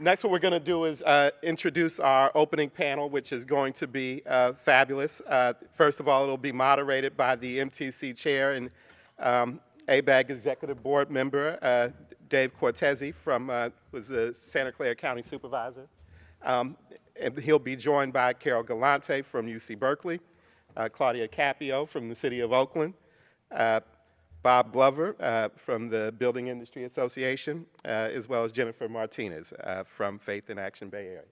Next, what we're going to do is introduce our opening panel, which is going to be fabulous. First of all, it'll be moderated by the MTC chair and ABAG executive board member, Dave Cortese, was the Santa Clara County supervisor. And he'll be joined by Carol Galante from UC Berkeley, Claudia Capio from the city of Oakland, Bob Glover from the Building Industry Association, as well as Jennifer Martinez from Faith in Action Bay Area.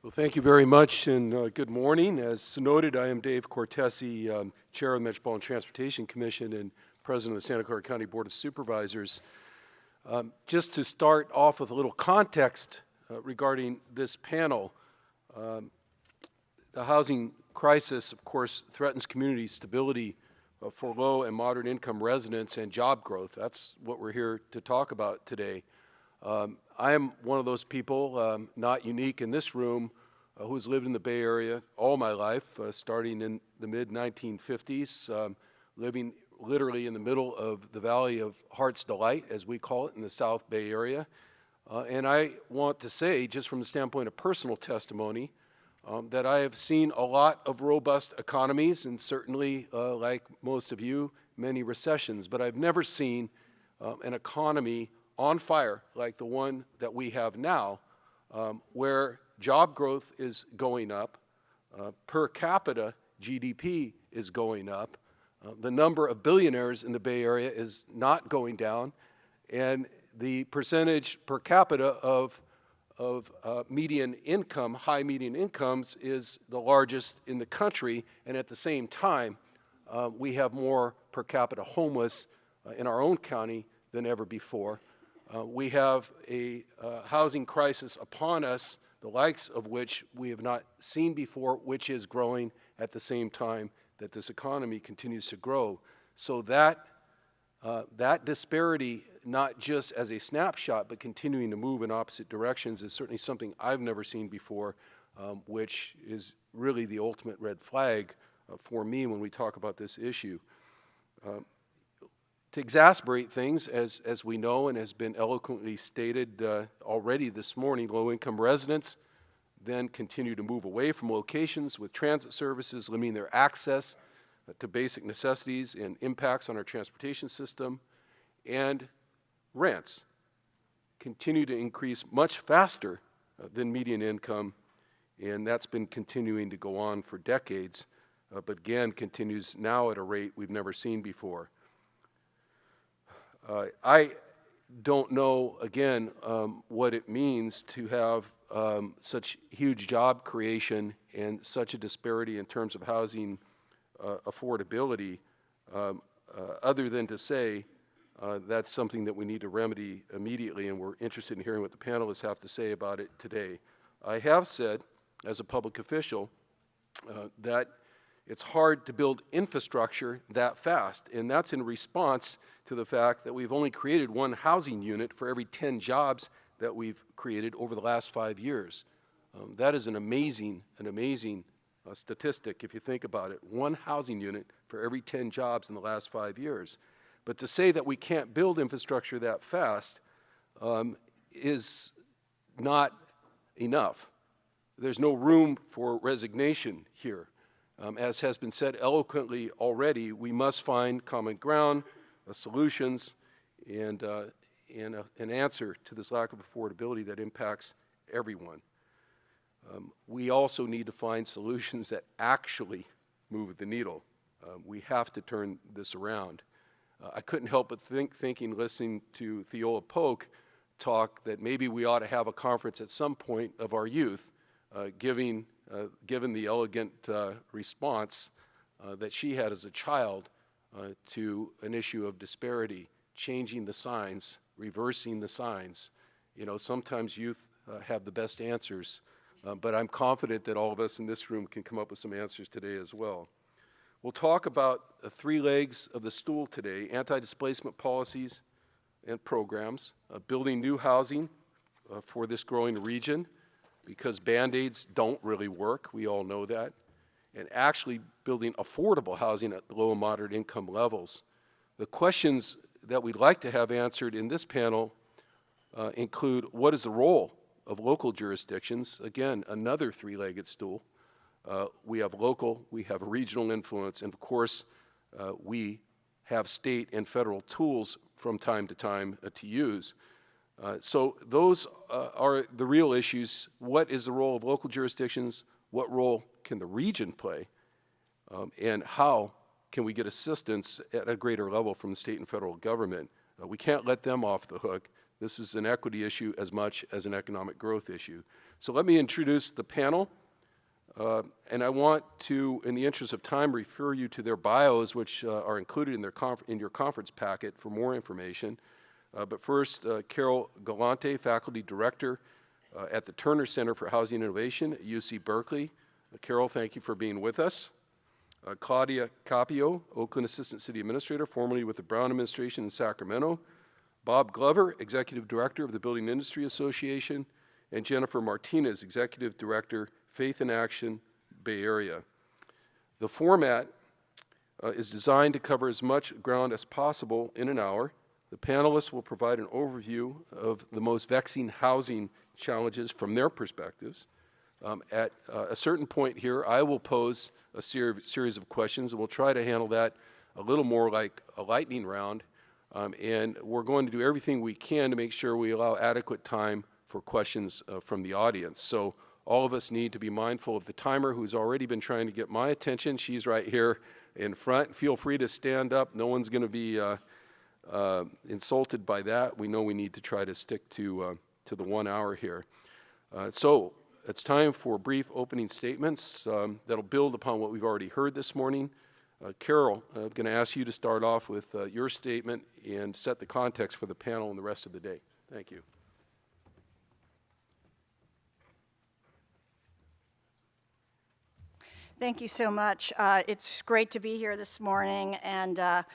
Well, thank you very much, and good morning. As noted, I am Dave Cortese, Chair of the Metropolitan Transportation Commission and President of the Santa Clara County Board of Supervisors. Just to start off with a little context regarding this panel, the housing crisis, of course, threatens community stability for low and moderate income residents and job growth. That's what we're here to talk about today. I am one of those people, not unique in this room, who has lived in the Bay Area all my life, starting in the mid-1950s, living literally in the middle of the Valley of Heart's Delight, as we call it, in the South Bay Area. And I want to say, just from the standpoint of personal testimony, that I have seen a lot of robust economies, and certainly, like most of you, many recessions, but I've never seen an economy on fire like the one that we have now, where job growth is going up, per capita GDP is going up, the number of billionaires in the Bay Area is not going down, and the percentage per capita of median income, high median incomes, is the largest in the country, and at the same time, we have more per capita homeless in our own county than ever before. We have a housing crisis upon us, the likes of which we have not seen before, which is growing at the same time that this economy continues to grow. So that disparity, not just as a snapshot, but continuing to move in opposite directions, is certainly something I've never seen before, which is really the ultimate red flag for me when we talk about this issue. To exacerbate things, as we know and has been eloquently stated already this morning, low-income residents then continue to move away from locations with transit services, limiting their access to basic necessities and impacts on our transportation system, and rents continue to increase much faster than median income, and that's been continuing to go on for decades, but again continues now at a rate we've never seen before. I don't know, again, what it means to have such huge job creation and such a disparity in terms of housing affordability, other than to say that's something that we need to remedy immediately, and we're interested in hearing what the panelists have to say about it today. I have said, as a public official, that it's hard to build infrastructure that fast, and that's in response to the fact that we've only created one housing unit for every 10 jobs that we've created over the last 5 years. That is an amazing statistic if you think about it. One housing unit for every 10 jobs in the last 5 years. But to say that we can't build infrastructure that fast is not enough. There's no room for resignation here. As has been said eloquently already, we must find common ground, solutions, and an answer to this lack of affordability that impacts everyone. We also need to find solutions that actually move the needle. We have to turn this around. I couldn't help but thinking, listening to Theola Polk talk, that maybe we ought to have a conference at some point of our youth, given the elegant response that she had as a child to an issue of disparity, changing the signs, reversing the signs. You know, sometimes youth have the best answers, but I'm confident that all of us in this room can come up with some answers today as well. We'll talk about the three legs of the stool today: anti-displacement policies and programs, building new housing for this growing region, because Band-Aids don't really work, we all know that, and actually building affordable housing at the low and moderate income levels. The questions that we'd like to have answered in this panel include: what is the role of local jurisdictions, again, another three-legged stool. We have local, we have regional influence, and of course, we have state and federal tools from time to time to use. So those are the real issues. What is the role of local jurisdictions? What role can the region play? And how can we get assistance at a greater level from the state and federal government? We can't let them off the hook. This is an equity issue as much as an economic growth issue. So let me introduce the panel. And I want to, in the interest of time, refer you to their bios, which are included in your conference packet for more information. But first, Carol Galante, Faculty Director at the Turner Center for Housing Innovation at UC Berkeley. Carol, thank you for being with us. Claudia Capio, Oakland Assistant City Administrator, formerly with the Brown Administration in Sacramento. Bob Glover, Executive Director of the Building Industry Association. And Jennifer Martinez, Executive Director, Faith in Action, Bay Area. The format is designed to cover as much ground as possible in an hour. The panelists will provide an overview of the most vexing housing challenges from their perspectives. At a certain point here, I will pose a series of questions, and we'll try to handle that a little more like a lightning round. And we're going to do everything we can to make sure we allow adequate time for questions from the audience. So all of us need to be mindful of the timer, who's already been trying to get my attention. She's right here in front. Feel free to stand up. No one's going to be insulted by that. We know we need to try to stick to the 1 hour here. So it's time for brief opening statements that'll build upon what we've already heard this morning. Carol, I'm going to ask you to start off with your statement and set the context for the panel and the rest of the day. Thank you. Thank you so much. It's great to be here this morning, and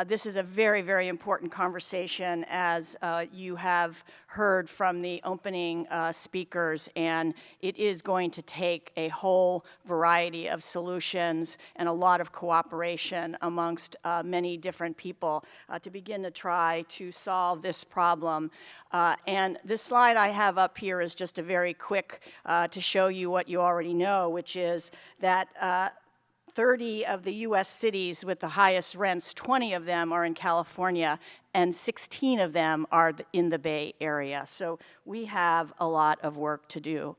this is a very, very important conversation, as you have heard from the opening speakers, and it is going to take a whole variety of solutions and a lot of cooperation amongst many different people to begin to try to solve this problem. And this slide I have up here is just a very quick to show you what you already know, which is that 30 of the U.S. cities with the highest rents, 20 of them are in California, and 16 of them are in the Bay Area. So we have a lot of work to do.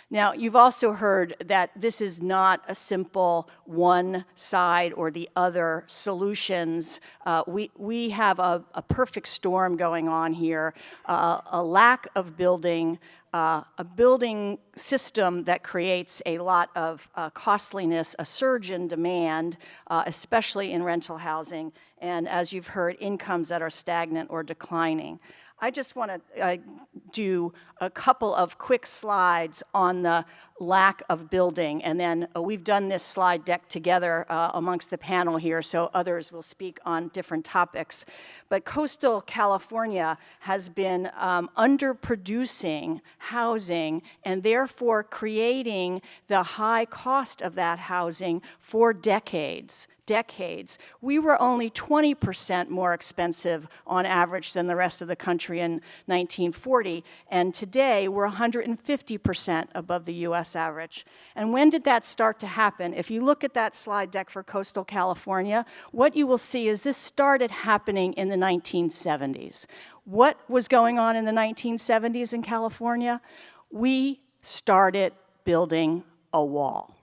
Now, you've also heard that this is not a simple one side or the other solutions. We have a perfect storm going on here, a lack of building, a building system that creates a lot of costliness, a surge in demand, especially in rental housing, and as you've heard, incomes that are stagnant or declining. I just want to do a couple of quick slides on the lack of building, and then we've done this slide deck together amongst the panel here, so others will speak on different topics. But coastal California has been underproducing housing and therefore creating the high cost of that housing for decades. We were only 20% more expensive on average than the rest of the country in 1940, and today we're 150% above the US average. And when did that start to happen? If you look at that slide deck for coastal California, what you will see is this started happening in the 1970s. What was going on in the 1970s in California? We started building a wall.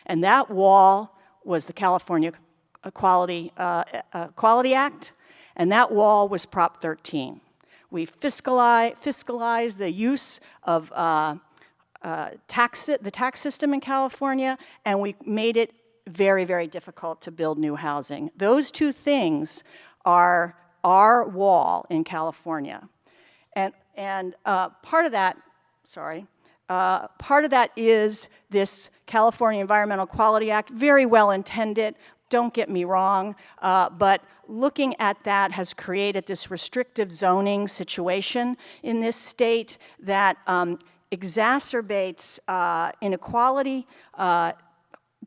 And that wall was the California Quality Act, and that wall was Prop 13. We fiscalized the use of the tax system in California, and we made it very, very difficult to build new housing. Those two things are our wall in California. And part of that is this California Environmental Quality Act, very well intended, don't get me wrong, but looking at that has created this restrictive zoning situation in this state that exacerbates inequality,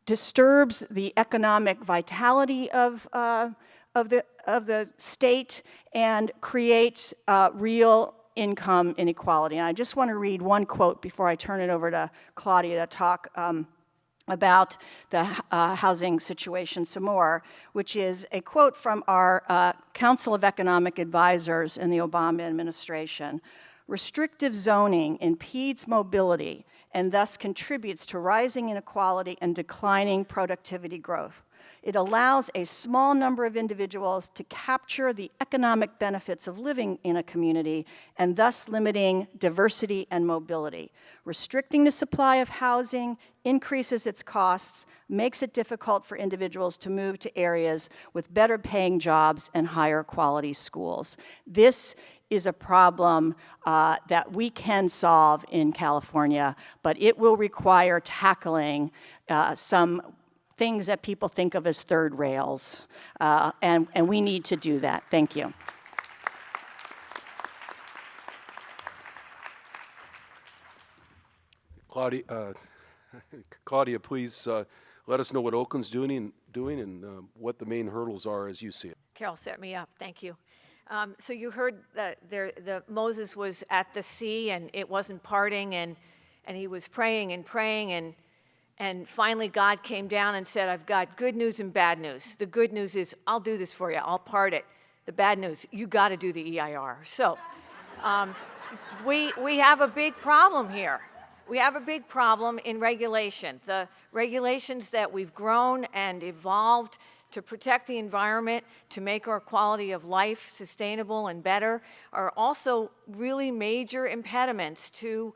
disturbs the economic vitality of the state, and creates real income inequality. And I just want to read one quote before I turn it over to Claudia to talk about the housing situation some more, which is a quote from our Council of Economic Advisors in the Obama administration. Restrictive zoning impedes mobility and thus contributes to rising inequality and declining productivity growth. It allows a small number of individuals to capture the economic benefits of living in a community and thus limiting diversity and mobility. Restricting the supply of housing increases its costs, makes it difficult for individuals to move to areas with better paying jobs and higher quality schools. This is a problem that we can solve in California, but it will require tackling some things that people think of as third rails, and we need to do that. Thank you. Claudia, please let us know what Oakland's doing and what the main hurdles are as you see it. Carol set me up. Thank you. So you heard that Moses was at the sea and it wasn't parting, and he was praying and praying, and finally God came down and said, I've got good news and bad news. The good news is I'll do this for you. I'll part it. The bad news, you got to do the EIR. So we have a big problem here. We have a big problem in regulation. The regulations that we've grown and evolved to protect the environment, to make our quality of life sustainable and better, are also really major impediments to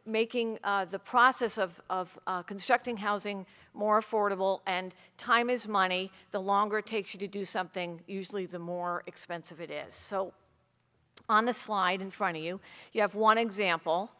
making the process of constructing housing more affordable. And time is money. The longer it takes you to do something, usually the more expensive it is. So on the slide in front of you, you have one example.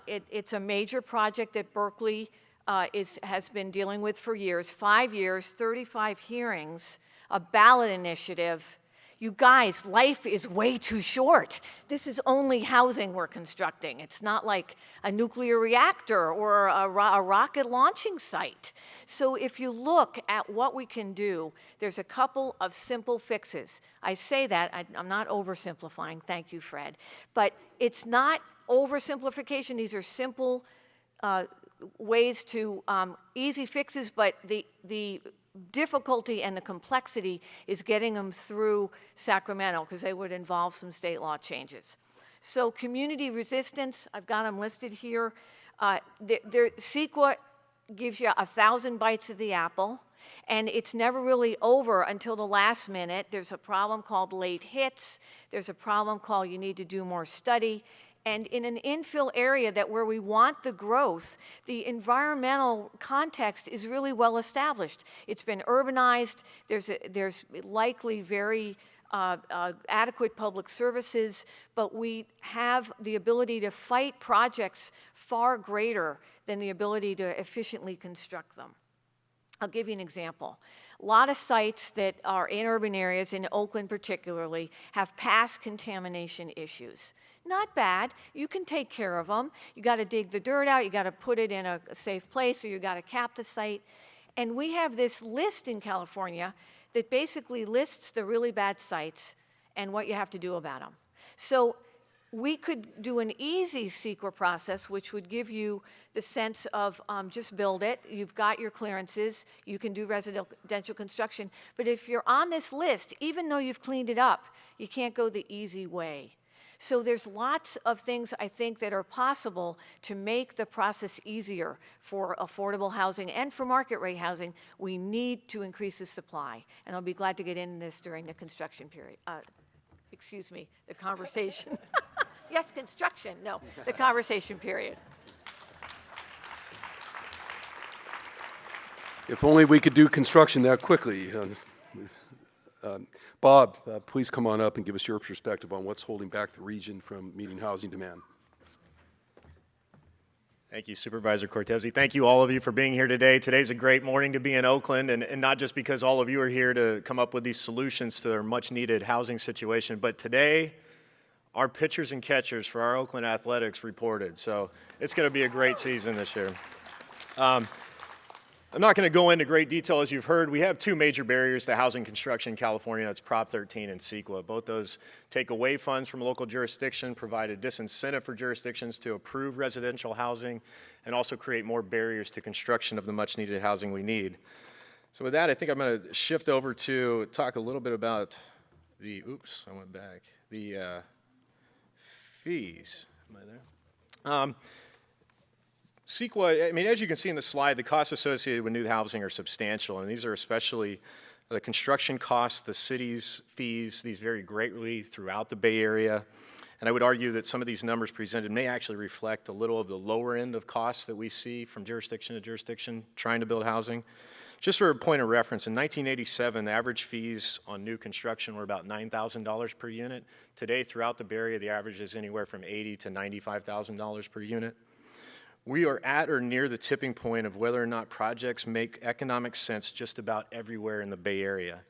It's a major project that Berkeley has been dealing with for years, 5 years, 35 hearings, a ballot initiative. You guys, life is way too short. This is only housing we're constructing. It's not like a nuclear reactor or a rocket launching site. So if you look at what we can do, there's a couple of simple fixes. I say that, I'm not oversimplifying, thank you, Fred. But it's not oversimplification. These are simple ways to easy fixes, but the difficulty and the complexity is getting them through Sacramento, because they would involve some state law changes. So community resistance, I've got them listed here. CEQA gives you 1,000 bites of the apple, and it's never really over until the last minute. There's a problem called late hits. There's a problem called you need to do more study. And in an infill area where we want the growth, the environmental context is really well established. It's been urbanized. There's likely very adequate public services, but we have the ability to fight projects far greater than the ability to efficiently construct them. I'll give you an example. A lot of sites that are in urban areas, in Oakland particularly, have past contamination issues. Not bad. You can take care of them. You got to dig the dirt out. You got to put it in a safe place, or you got to cap the site. And we have this list in California that basically lists the really bad sites and what you have to do about them. So we could do an easy CEQA process, which would give you the sense of just build it. You've got your clearances. You can do residential construction. But if you're on this list, even though you've cleaned it up, you can't go the easy way. So there's lots of things, I think, that are possible to make the process easier for affordable housing and for market rate housing. We need to increase the supply. And I'll be glad to get into this during the construction period. The conversation. Yes, construction. No, the conversation period. If only we could do construction that quickly. Bob, please come on up and give us your perspective on what's holding back the region from meeting housing demand. Thank you, Supervisor Cortese. Thank you, all of you, for being here today. Today's a great morning to be in Oakland, and not just because all of you are here to come up with these solutions to our much-needed housing situation, but today, our pitchers and catchers for our Oakland Athletics reported. So it's going to be a great season this year. I'm not going to go into great detail. As you've heard, we have two major barriers to housing construction in California. That's Prop 13 and CEQA. Both those take away funds from local jurisdiction, provide a disincentive for jurisdictions to approve residential housing, and also create more barriers to construction of the much-needed housing we need. So with that, I think I'm going to shift over to talk a little bit about the, oops, I went back, the fees. Am I there? CEQA, I mean, as you can see in the slide, the costs associated with new housing are substantial, and these are especially the construction costs, the city's fees. These vary greatly throughout the Bay Area, and I would argue that some of these numbers presented may actually reflect a little of the lower end of costs that we see from jurisdiction to jurisdiction trying to build housing. Just for a point of reference, in 1987, the average fees on new construction were about $9,000 per unit. Today, throughout the Bay Area, the average is anywhere from $80,000 to $95,000 per unit. We are at or near the tipping point of whether or not projects make economic sense just about everywhere in the Bay Area.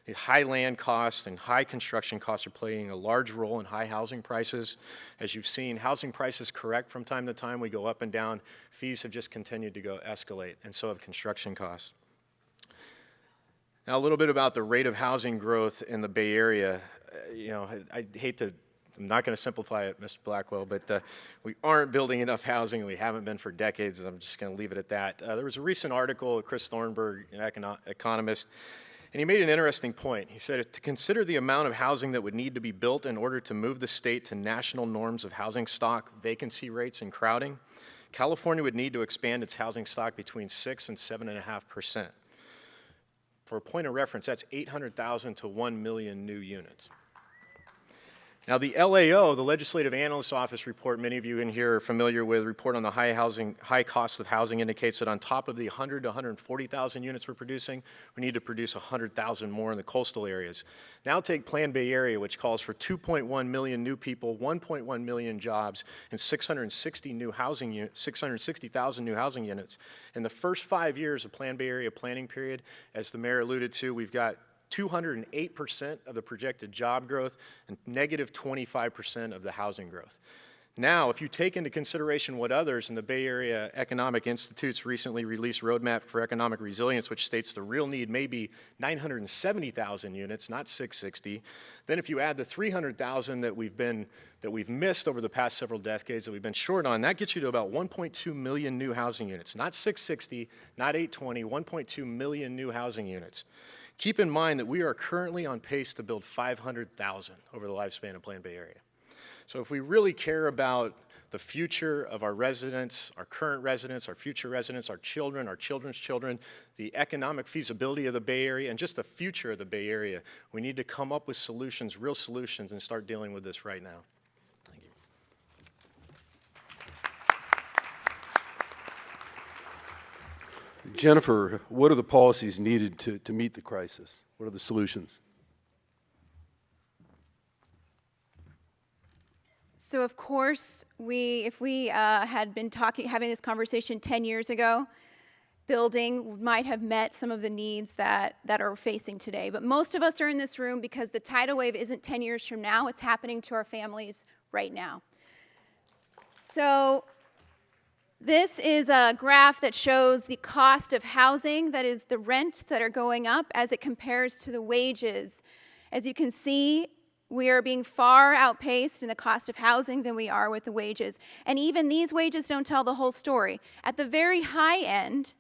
The high land costs and high construction costs are playing a large role in high housing prices. As you've seen, housing prices correct from time to time. We go up and down. Fees have just continued to escalate, and so have construction costs. Now, a little bit about the rate of housing growth in the Bay Area. I'm not going to simplify it, Mr. Blackwell, but we aren't building enough housing, and we haven't been for decades, and I'm just going to leave it at that. There was a recent article, Chris Thornburg, an economist, and he made an interesting point. He said, to consider the amount of housing that would need to be built in order to move the state to national norms of housing stock, vacancy rates, and crowding, California would need to expand its housing stock between 6 and 7.5%. For a point of reference, that's 800,000 to 1 million new units. Now, the LAO, the Legislative Analyst's Office report, many of you in here are familiar with, report on the high cost of housing indicates that on top of the 100 to 140,000 units we're producing, we need to produce 100,000 more in the coastal areas. Now take Plan Bay Area, which calls for 2.1 million new people, 1.1 million jobs, and 660,000 new housing units. In the first 5 years of Plan Bay Area planning period, as the mayor alluded to, we've got 208% of the projected job growth and negative 25% of the housing growth. Now, if you take into consideration what others in the Bay Area Economic Institute's recently released Roadmap for Economic Resilience, which states the real need may be 970,000 units, not 660, then if you add the 300,000 that we've missed over the past several decades that we've been short on, that gets you to about 1.2 million new housing units, not 660, not 820, 1.2 million new housing units. Keep in mind that we are currently on pace to build 500,000 over the lifespan of Plan Bay Area. So if we really care about the future of our residents, our current residents, our future residents, our children, our children's children, the economic feasibility of the Bay Area, and just the future of the Bay Area, we need to come up with solutions, real solutions, and start dealing with this right now. Thank you. Jennifer, what are the policies needed to meet the crisis? What are the solutions? So of course, if we had been having this conversation 10 years ago, building might have met some of the needs that are facing today. But most of us are in this room because the tidal wave isn't 10 years from now, it's happening to our families right now. So this is a graph that shows the cost of housing, that is the rents that are going up as it compares to the wages. As you can see, we are being far outpaced in the cost of housing than we are with the wages. And even these wages don't tell the whole story. At the very high end,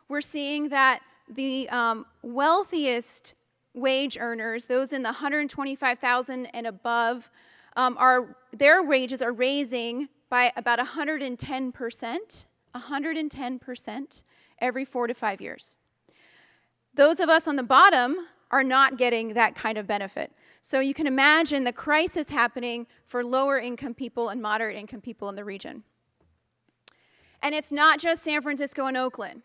we're seeing that the wealthiest wage earners, those in the $125,000 and above, their wages are raising by about 110% every 4 to 5 years. Those of us on the bottom are not getting that kind of benefit. So you can imagine the crisis happening for lower income people and moderate income people in the region. And it's not just San Francisco and Oakland.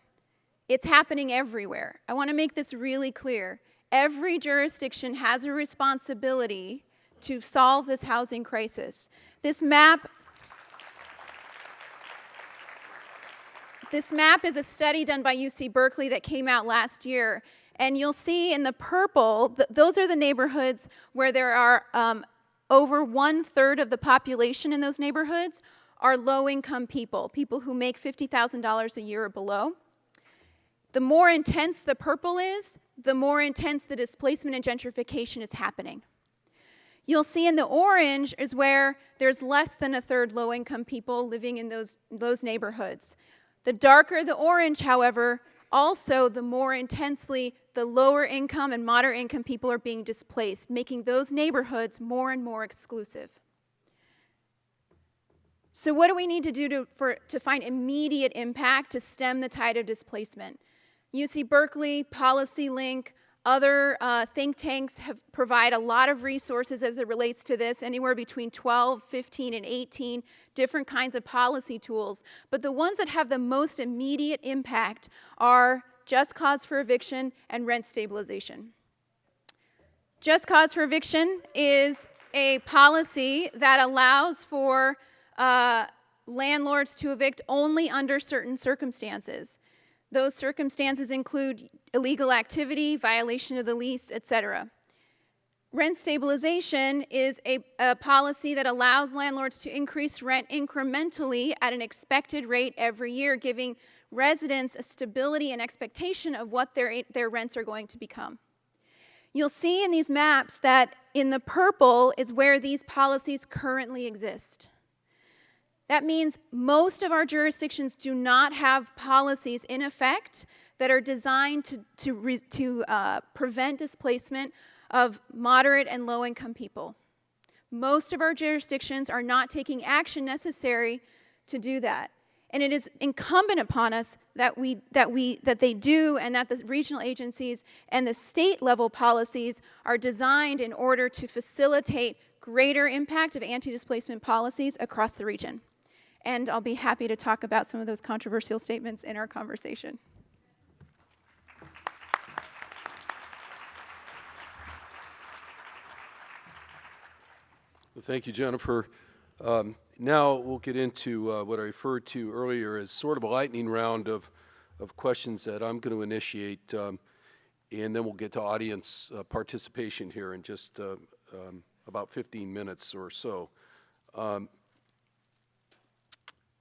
It's happening everywhere. I want to make this really clear. Every jurisdiction has a responsibility to solve this housing crisis. This map is a study done by UC Berkeley that came out last year. And you'll see in the purple, those are the neighborhoods where there are over 1/3 of the population in those neighborhoods are low-income people, people who make $50,000 a year or below. The more intense the purple is, the more intense the displacement and gentrification is happening. You'll see in the orange is where there's less than a third low-income people living in those neighborhoods. The darker the orange, however, also the more intensely the lower income and moderate income people are being displaced, making those neighborhoods more and more exclusive. So what do we need to do to find immediate impact to stem the tide of displacement? UC Berkeley, Policy Link, other think tanks provide a lot of resources as it relates to this, anywhere between 12, 15, and 18 different kinds of policy tools. But the ones that have the most immediate impact are just cause for eviction and rent stabilization. Just cause for eviction is a policy that allows for landlords to evict only under certain circumstances. Those circumstances include illegal activity, violation of the lease, etc. Rent stabilization is a policy that allows landlords to increase rent incrementally at an expected rate every year, giving residents a stability and expectation of what their rents are going to become. You'll see in these maps that in the purple is where these policies currently exist. That means most of our jurisdictions do not have policies in effect that are designed to prevent displacement of moderate and low-income people. Most of our jurisdictions are not taking action necessary to do that. And it is incumbent upon us that they do, and that the regional agencies and the state-level policies are designed in order to facilitate greater impact of anti-displacement policies across the region. And I'll be happy to talk about some of those controversial statements in our conversation. Well, thank you, Jennifer. Now we'll get into what I referred to earlier as sort of a lightning round of questions that I'm going to initiate, and then we'll get to audience participation here in just about 15 minutes or so.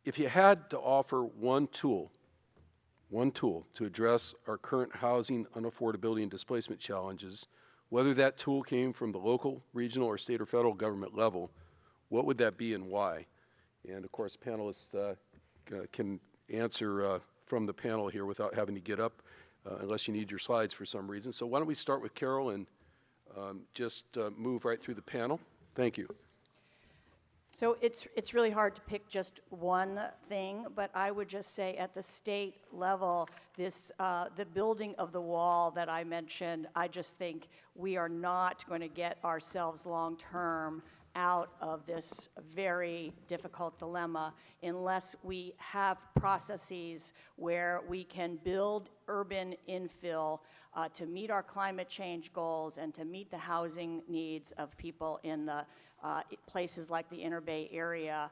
If you had to offer one tool to address our current housing unaffordability and displacement challenges, whether that tool came from the local, regional, or state or federal government level, what would that be and why? And of course, panelists can answer from the panel here without having to get up unless you need your slides for some reason. So why don't we start with Carol and just move right through the panel. Thank you. So it's really hard to pick just one thing, but I would just say at the state level, the building of the wall that I mentioned, I just think we are not going to get ourselves long-term out of this very difficult dilemma unless we have processes where we can build urban infill to meet our climate change goals and to meet the housing needs of people in the places like the Inner Bay Area,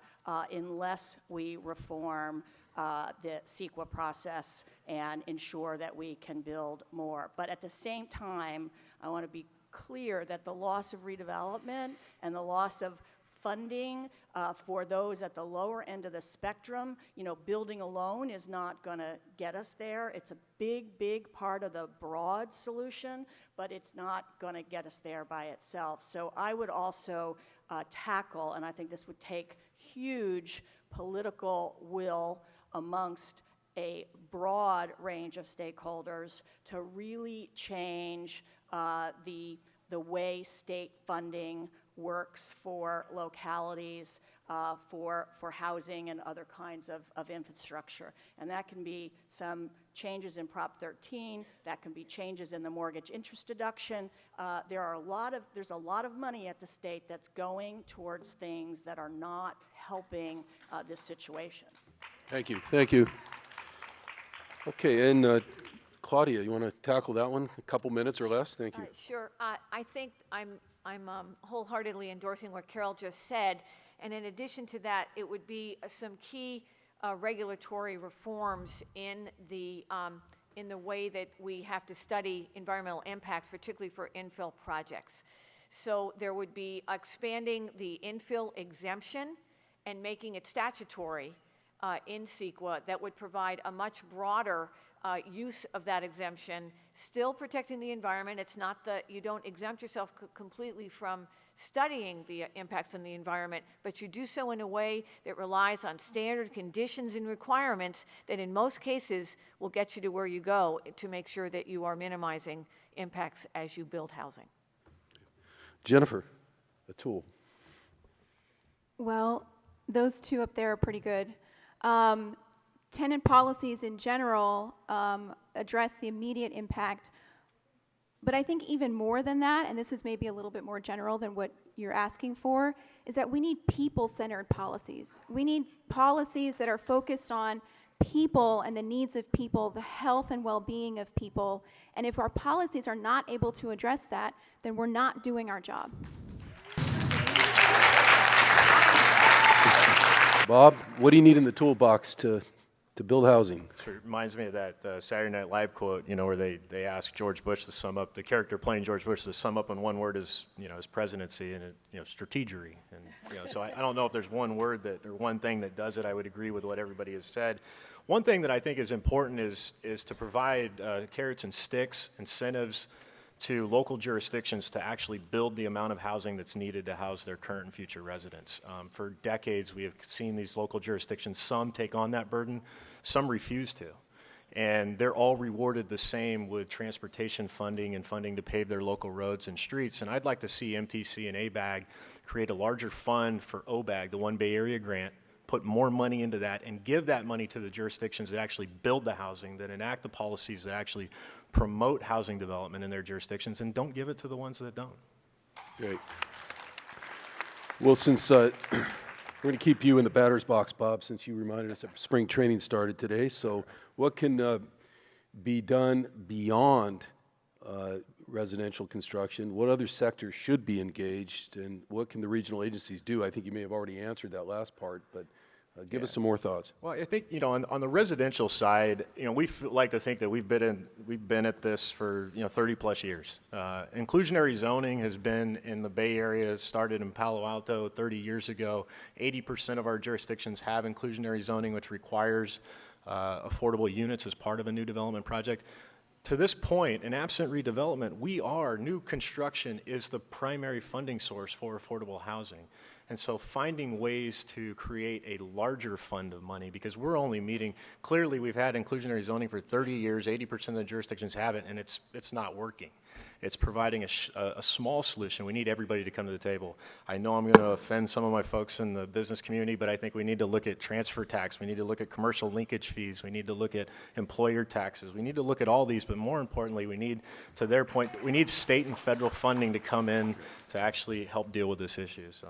unless we reform the CEQA process and ensure that we can build more. But at the same time, I want to be clear that the loss of redevelopment and the loss of funding for those at the lower end of the spectrum, building alone is not going to get us there. It's a big, big part of the broad solution, but it's not going to get us there by itself. So I would also tackle, and I think this would take huge political will amongst a broad range of stakeholders to really change the way state funding works for localities, for housing and other kinds of infrastructure. And that can be some changes in Prop 13, that can be changes in the mortgage interest deduction. There's a lot of money at the state that's going towards things that are not helping this situation. Thank you. Thank you. Okay, and Claudia, you want to tackle that one? A couple minutes or less? Thank you. Sure. I think I'm wholeheartedly endorsing what Carol just said. And in addition to that, it would be some key regulatory reforms in the way that we have to study environmental impacts, particularly for infill projects. So there would be expanding the infill exemption and making it statutory in CEQA that would provide a much broader use of that exemption, still protecting the environment. It's not that you don't exempt yourself completely from studying the impacts on the environment, but you do so in a way that relies on standard conditions and requirements that in most cases will get you to where you go to make sure that you are minimizing impacts as you build housing. Jennifer, a tool. Well, those two up there are pretty good. Tenant policies in general address the immediate impact, but I think even more than that, and this is maybe a little bit more general than what you're asking for, is that we need people-centered policies. We need policies that are focused on people and the needs of people, the health and well-being of people, and if our policies are not able to address that, then we're not doing our job. Bob, what do you need in the toolbox to build housing? Sure, it reminds me of that Saturday Night Live quote, where they asked George Bush to sum up, the character playing George Bush to sum up in one word his presidency, and strategery. And so I don't know if there's one word or one thing that does it. I would agree with what everybody has said. One thing that I think is important is to provide carrots and sticks, incentives to local jurisdictions to actually build the amount of housing that's needed to house their current and future residents. For decades, we have seen these local jurisdictions, some take on that burden, some refuse to. And they're all rewarded the same with transportation funding and funding to pave their local roads and streets. And I'd like to see MTC and ABAG create a larger fund for OBAG, the One Bay Area Grant, put more money into that and give that money to the jurisdictions that actually build the housing, that enact the policies that actually promote housing development in their jurisdictions, and don't give it to the ones that don't. Great. Well, since we're going to keep you in the batter's box, Bob, since you reminded us that spring training started today. So what can be done beyond residential construction? What other sectors should be engaged, and what can the regional agencies do? I think you may have already answered that last part, but give us some more thoughts. Well, I think on the residential side, we like to think that we've been at this for 30 plus years. Inclusionary zoning has been in the Bay Area. It started in Palo Alto 30 years ago. 80% of our jurisdictions have inclusionary zoning, which requires affordable units as part of a new development project. To this point, in absent redevelopment, new construction is the primary funding source for affordable housing. And so finding ways to create a larger fund of money, because we're only meeting, clearly we've had inclusionary zoning for 30 years, 80% of the jurisdictions have it, and it's not working. It's providing a small solution. We need everybody to come to the table. I know I'm going to offend some of my folks in the business community, but I think we need to look at transfer tax. We need to look at commercial linkage fees. We need to look at employer taxes. We need to look at all these, but more importantly, we need, to their point, we need state and federal funding to come in to actually help deal with this issue. So.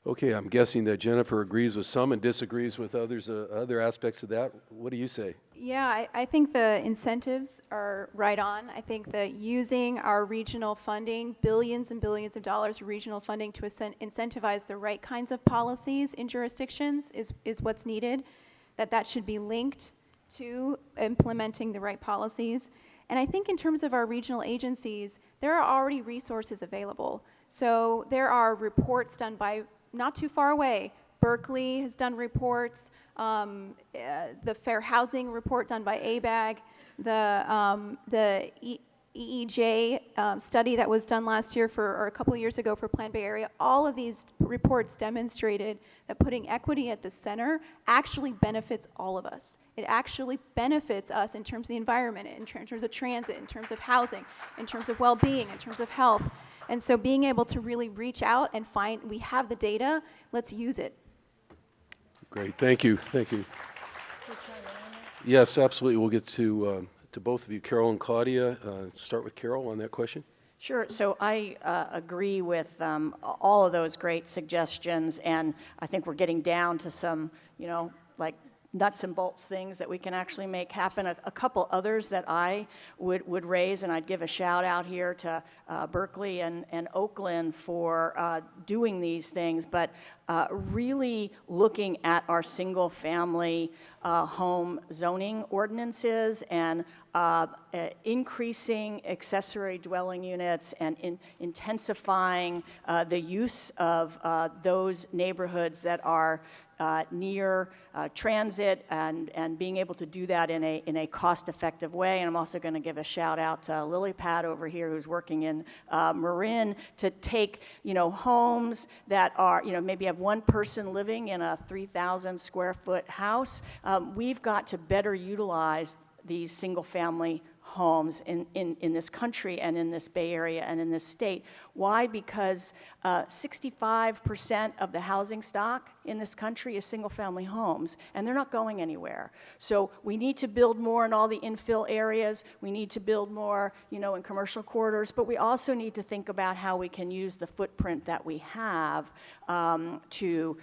Okay, I'm guessing that Jennifer agrees with some and disagrees with others, other aspects of that. What do you say? Yeah, I think the incentives are right on. I think that using our regional funding, billions and billions of dollars of regional funding to incentivize the right kinds of policies in jurisdictions is what's needed, that should be linked to implementing the right policies. And I think in terms of our regional agencies, there are already resources available. So there are reports done by not too far away. Berkeley has done reports, the Fair Housing report done by ABAG, the EEJ study that was done last year or a couple of years ago for Planned Bay Area. All of these reports demonstrated that putting equity at the center actually benefits all of us. It actually benefits us in terms of the environment, in terms of transit, in terms of housing, in terms of well-being, in terms of health. And so being able to really reach out and find, we have the data, let's use it. Great, thank you, thank you. Yes, absolutely. We'll get to both of you, Carol and Claudia. Start with Carol on that question. Sure. So I agree with all of those great suggestions, and I think we're getting down to some, like nuts and bolts things that we can actually make happen. A couple others that I would raise, and I'd give a shout out here to Berkeley and Oakland for doing these things, but really looking at our single family home zoning ordinances and increasing accessory dwelling units and intensifying the use of those neighborhoods that are near transit and being able to do that in a cost-effective way. And I'm also going to give a shout out to Lily Pad over here, who's working in Marin, to take homes that are maybe have one person living in a 3,000 square foot house. We've got to better utilize these single-family homes in this country and in this Bay Area and in this state. Why? Because 65% of the housing stock in this country is single-family homes, and they're not going anywhere. So we need to build more in all the infill areas. We need to build more, in commercial corridors, but we also need to think about how we can use the footprint that we have to,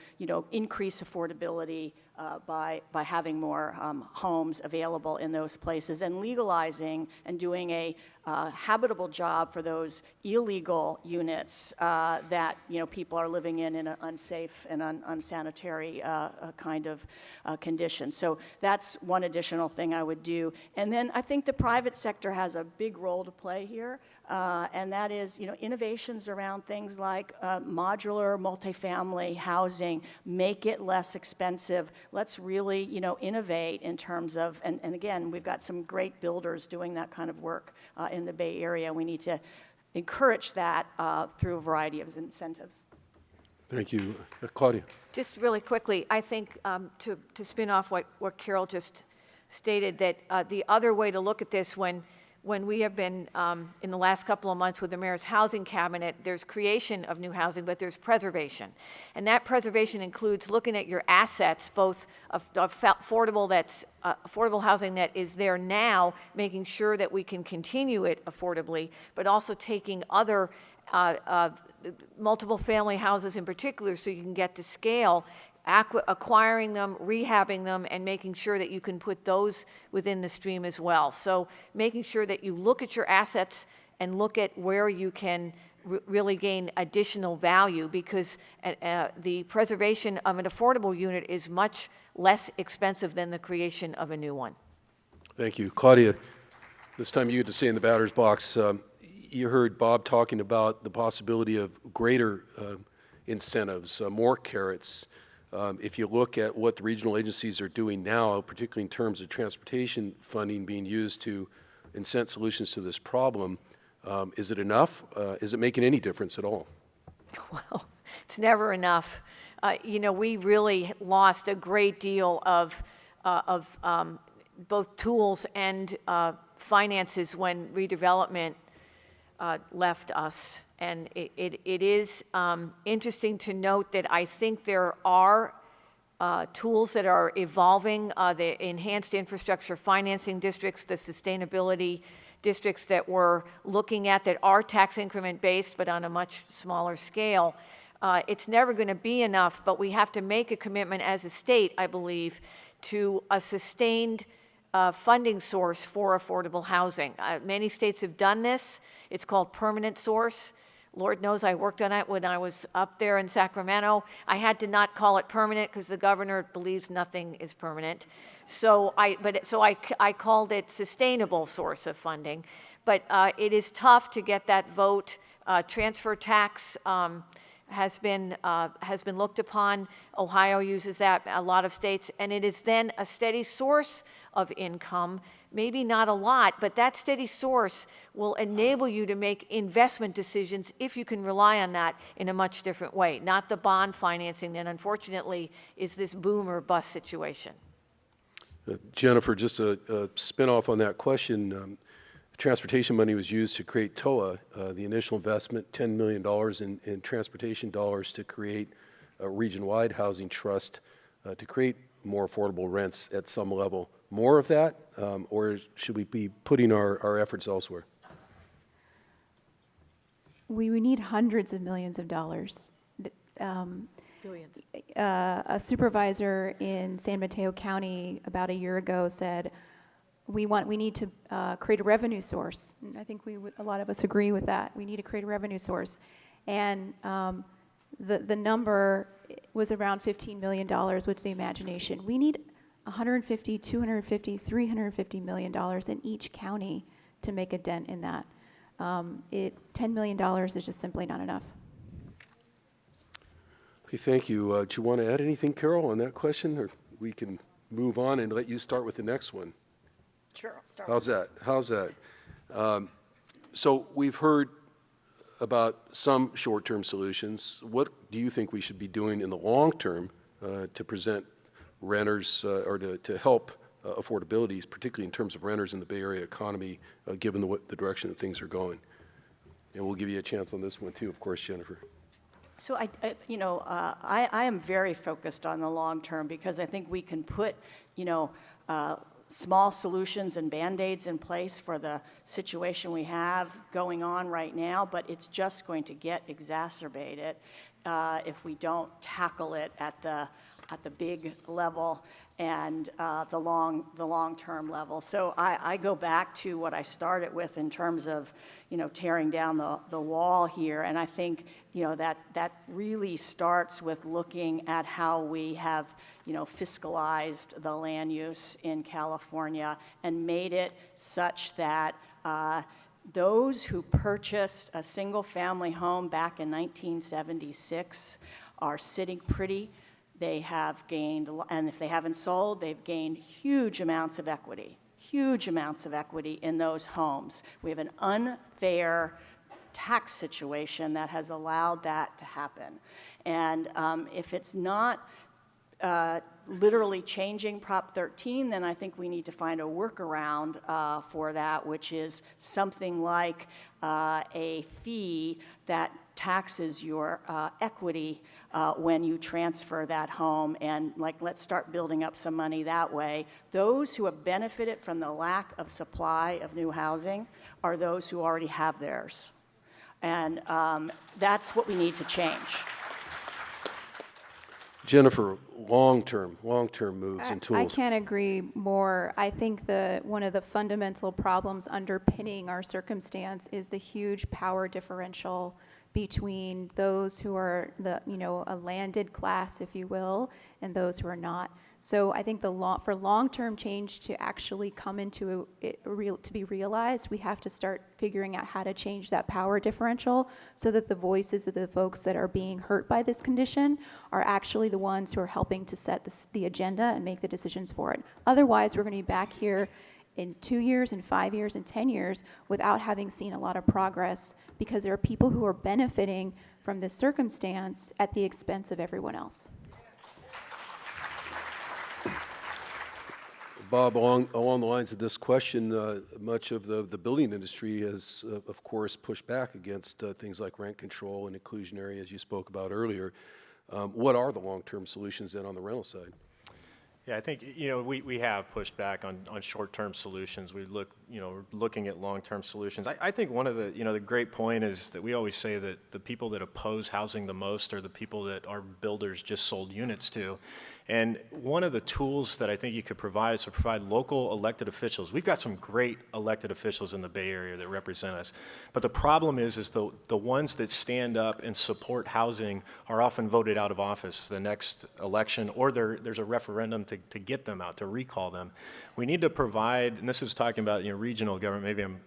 increase affordability by having more homes available in those places and legalizing and doing a habitable job for those illegal units that people are living in an unsafe and unsanitary kind of condition. So that's one additional thing I would do. And then I think the private sector has a big role to play here. And that is, innovations around things like modular multifamily housing, make it less expensive. Let's really, innovate in terms of, and again, we've got some great builders doing that kind of work in the Bay Area. We need to encourage that through a variety of incentives. Thank you. Claudia. Just really quickly, I think to spin off what Carol just stated, that the other way to look at this when we have been in the last couple of months with the Mayor's Housing Cabinet, there's creation of new housing, but there's preservation. And that preservation includes looking at your assets, both of affordable housing that is there now, making sure that we can continue it affordably, but also taking other multiple family houses in particular so you can get to scale, acquiring them, rehabbing them, and making sure that you can put those within the stream as well. So making sure that you look at your assets and look at where you can really gain additional value, because the preservation of an affordable unit is much less expensive than the creation of a new one. Thank you. Claudia, this time you get to stay in the batter's box. You heard Bob talking about the possibility of greater incentives, more carrots. If you look at what the regional agencies are doing now, particularly in terms of transportation funding being used to incent solutions to this problem, is it enough? Is it making any difference at all? Well, it's never enough. We really lost a great deal of both tools and finances when redevelopment left us. And it is interesting to note that I think there are tools that are evolving, the enhanced infrastructure financing districts, the sustainability districts that we're looking at that are tax increment based but on a much smaller scale. It's never going to be enough, but we have to make a commitment as a state, I believe, to a sustained funding source for affordable housing. Many states have done this. It's called permanent source. Lord knows I worked on it when I was up there in Sacramento. I had to not call it permanent because the governor believes nothing is permanent. So I called it sustainable source of funding. But it is tough to get that vote. Transfer tax has been looked upon. Ohio uses that, a lot of states, and it is then a steady source of income. Maybe not a lot, but that steady source will enable you to make investment decisions if you can rely on that in a much different way, not the bond financing that unfortunately is this boom or bust situation. Jennifer, just a spin-off on that question. Transportation money was used to create TOA, the initial investment, $10 million in transportation dollars to create a region-wide housing trust to create more affordable rents at some level. More of that, or should we be putting our efforts elsewhere? We need hundreds of millions of dollars. Billions. A supervisor in San Mateo County about a year ago said, we need to create a revenue source. And I think a lot of us agree with that. We need to create a revenue source. And the number was around $15 million, which is the imagination. We need $150, $250, $350 million in each county to make a dent in that. $10 million is just simply not enough. Okay, thank you. Do you want to add anything, Carol, on that question, or we can move on and let you start with the next one? Sure, I'll start. How's that? So we've heard about some short-term solutions. What do you think we should be doing in the long term to present renters or to help affordability, particularly in terms of renters in the Bay Area economy, given the direction that things are going? And we'll give you a chance on this one too, of course, Jennifer. So I am very focused on the long term because I think we can put, small solutions and Band-Aids in place for the situation we have going on right now, but it's just going to get exacerbated if we don't tackle it at the big level and the long-term level. So I go back to what I started with in terms of, tearing down the wall here, and I think, that really starts with looking at how we have, fiscalized the land use in California and made it such that those who purchased a single-family home back in 1976 are sitting pretty. They have gained, and if they haven't sold, they've gained huge amounts of equity in those homes. We have an unfair tax situation that has allowed that to happen. And if it's not literally changing Prop 13, then I think we need to find a workaround for that, which is something like a fee that taxes your equity when you transfer that home, and let's start building up some money that way. Those who have benefited from the lack of supply of new housing are those who already have theirs, and that's what we need to change. Jennifer, long-term moves and tools. I can't agree more. I think one of the fundamental problems underpinning our circumstance is the huge power differential between those who are a landed class, if you will, and those who are not. So I think for long-term change to actually come into to be realized, we have to start figuring out how to change that power differential so that the voices of the folks that are being hurt by this condition are actually the ones who are helping to set the agenda and make the decisions for it. Otherwise, we're going to be back here in 2 years, in 5 years, in 10 years without having seen a lot of progress because there are people who are benefiting from this circumstance at the expense of everyone else. Bob, along the lines of this question, much of the building industry has, of course, pushed back against things like rent control and inclusionary, as you spoke about earlier. What are the long-term solutions then on the rental side? Yeah, I think, we have pushed back on short-term solutions. Looking at long-term solutions. I think one of the great point is that we always say that the people that oppose housing the most are the people that our builders just sold units to. And one of the tools that I think you could provide is to provide local elected officials. We've got some great elected officials in the Bay Area that represent us. But the problem is the ones that stand up and support housing are often voted out of office the next election, or there's a referendum to get them out, to recall them. We need to provide, and this is talking about regional government, maybe I'm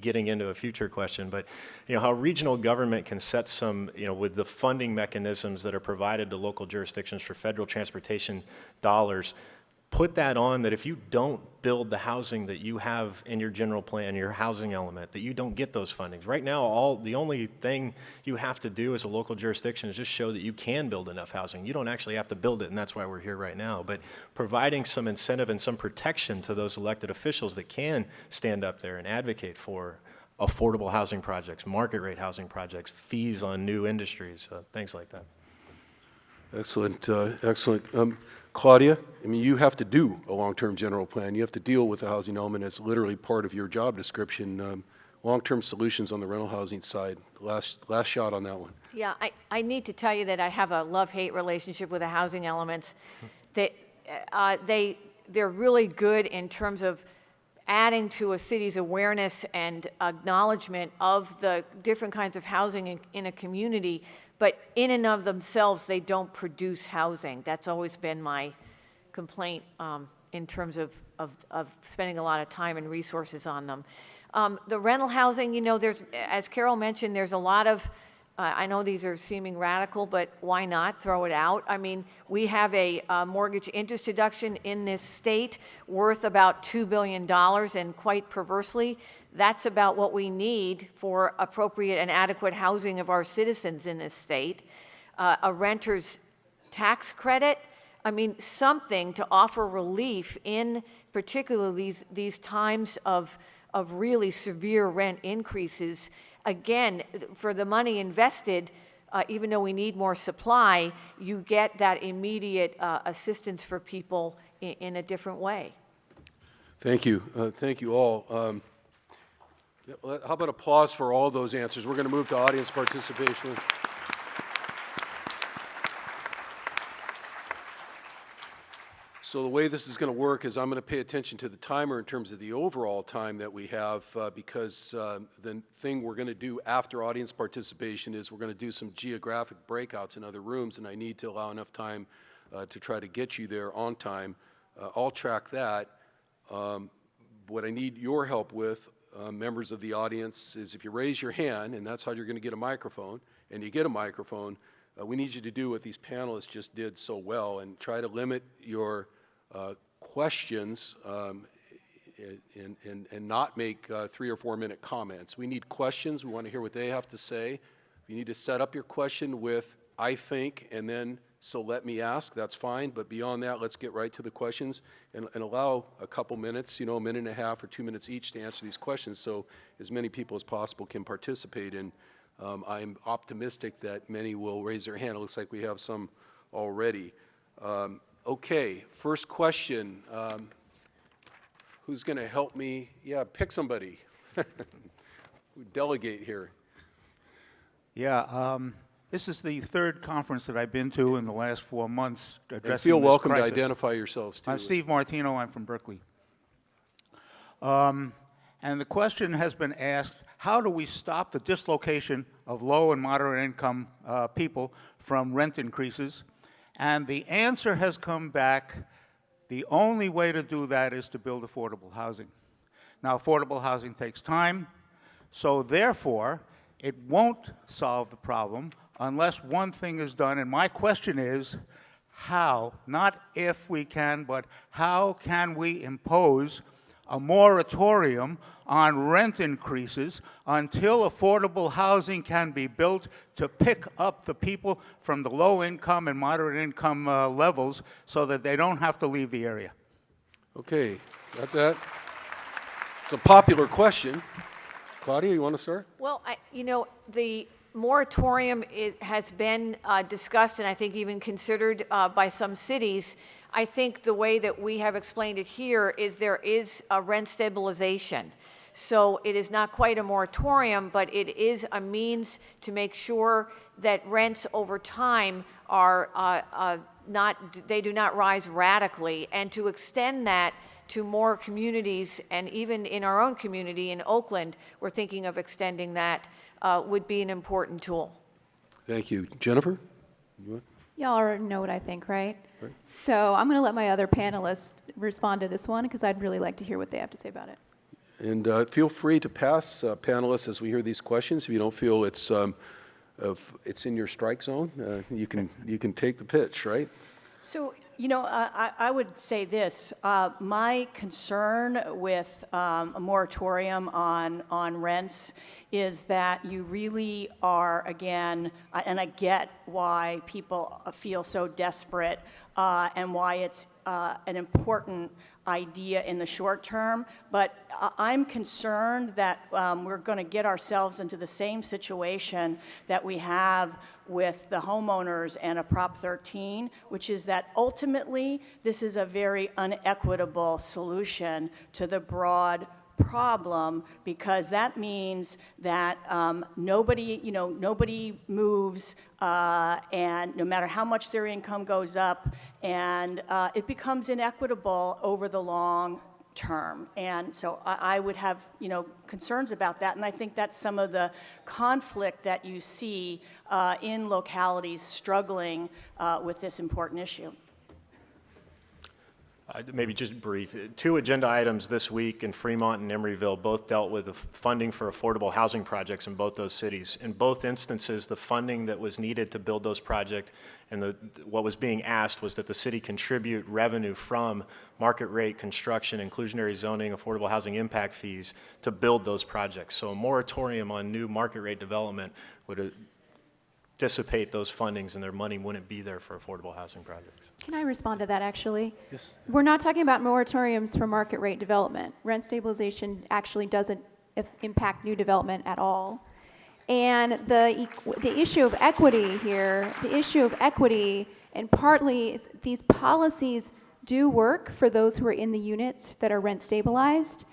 getting into a future question, but how regional government can set some, with the funding mechanisms that are provided to local jurisdictions for federal transportation dollars, put that on that if you don't build the housing that you have in your general plan, your housing element, that you don't get those fundings. Right now, the only thing you have to do as a local jurisdiction is just show that you can build enough housing. You don't actually have to build it, and that's why we're here right now. But providing some incentive and some protection to those elected officials that can stand up there and advocate for affordable housing projects, market rate housing projects, fees on new industries, things like that. Excellent, excellent. Claudia, you have to do a long-term general plan. You have to deal with the housing element. It's literally part of your job description. Long-term solutions on the rental housing side. Last shot on that one. Yeah, I need to tell you that I have a love-hate relationship with the housing elements. They're really good in terms of adding to a city's awareness and acknowledgement of the different kinds of housing in a community. But in and of themselves, they don't produce housing. That's always been my complaint in terms of spending a lot of time and resources on them. The rental housing, there's, as Carol mentioned, there's a lot of I know these are seeming radical, but why not throw it out? I mean, we have a mortgage interest deduction in this state worth about $2 billion, and quite perversely, that's about what we need for appropriate and adequate housing of our citizens in this state. A renter's tax credit, I mean, something to offer relief in particularly these times of really severe rent increases. Again, for the money invested, even though we need more supply, you get that immediate assistance for people in a different way. Thank you. Thank you all. How about applause for all those answers? We're going to move to audience participation. So the way this is going to work is I'm going to pay attention to the timer in terms of the overall time that we have, because the thing we're going to do after audience participation is we're going to do some geographic breakouts in other rooms, and I need to allow enough time to try to get you there on time. I'll track that. What I need your help with, members of the audience, is if you raise your hand, and that's how you're going to get a microphone, and you get a microphone, we need you to do what these panelists just did so well and try to limit your questions and not make 3 or 4 minute comments. We need questions. We want to hear what they have to say. You need to set up your question with "I think" and then "so let me ask." That's fine, but beyond that, let's get right to the questions and allow a couple minutes, a minute and a half or 2 minutes each to answer these questions so as many people as possible can participate. And I'm optimistic that many will raise their hand. It looks like we have some already. Okay, first question. Who's going to help me? Yeah, pick somebody. Delegate here. Yeah, this is the third conference that I've been to in the last 4 months addressing And feel this welcome crisis. to identify yourselves, too. I'm Steve Martino. I'm from Berkeley. And the question has been asked, how do we stop the dislocation of low and moderate income people from rent increases? And the answer has come back, the only way to do that is to build affordable housing. Now, affordable housing takes time, so therefore, it won't solve the problem unless one thing is done. And my question is, how, not if we can, but how can we impose a moratorium on rent increases until affordable housing can be built to pick up the people from the low income and moderate income levels so that they don't have to leave the area? Okay, got that? It's a popular question. Claudia, you want to start? Well, the moratorium has been discussed and I think even considered by some cities. I think the way that we have explained it here is there is a rent stabilization. So it is not quite a moratorium, but it is a means to make sure that rents over time are they do not rise radically, and to extend that to more communities, and even in our own community in Oakland, we're thinking of extending that, would be an important tool. Thank you. Jennifer? Y'all already know what I think, right? So I'm going to let my other panelists respond to this one because I'd really like to hear what they have to say about it. And feel free to pass, panelists, as we hear these questions. If you don't feel it's in your strike zone, you can take the pitch, right? So, I would say this. My concern with a moratorium on rents is that you really are, again, and I get why people feel so desperate and why it's an important idea in the short term, but I'm concerned that we're going to get ourselves into the same situation that we have with the homeowners and a Prop 13, which is that ultimately this is a very unequitable solution to the broad problem, because that means that nobody moves, and no matter how much their income goes up, and it becomes inequitable over the long term. And so I would have concerns about that, and I think that's some of the conflict that you see in localities struggling with this important issue. Maybe just brief. 2 agenda items this week in Fremont and Emeryville both dealt with the funding for affordable housing projects in both those cities. In both instances, the funding that was needed to build those projects and what was being asked was that the city contribute revenue from market rate construction, inclusionary zoning, affordable housing impact fees to build those projects. So a moratorium on new market rate development would dissipate those fundings and their money wouldn't be there for affordable housing projects. Can I respond to that, actually? Yes. We're not talking about moratoriums for market rate development. Rent stabilization actually doesn't impact new development at all. And the issue of equity here, and partly these policies do work for those who are in the units that are rent stabilized.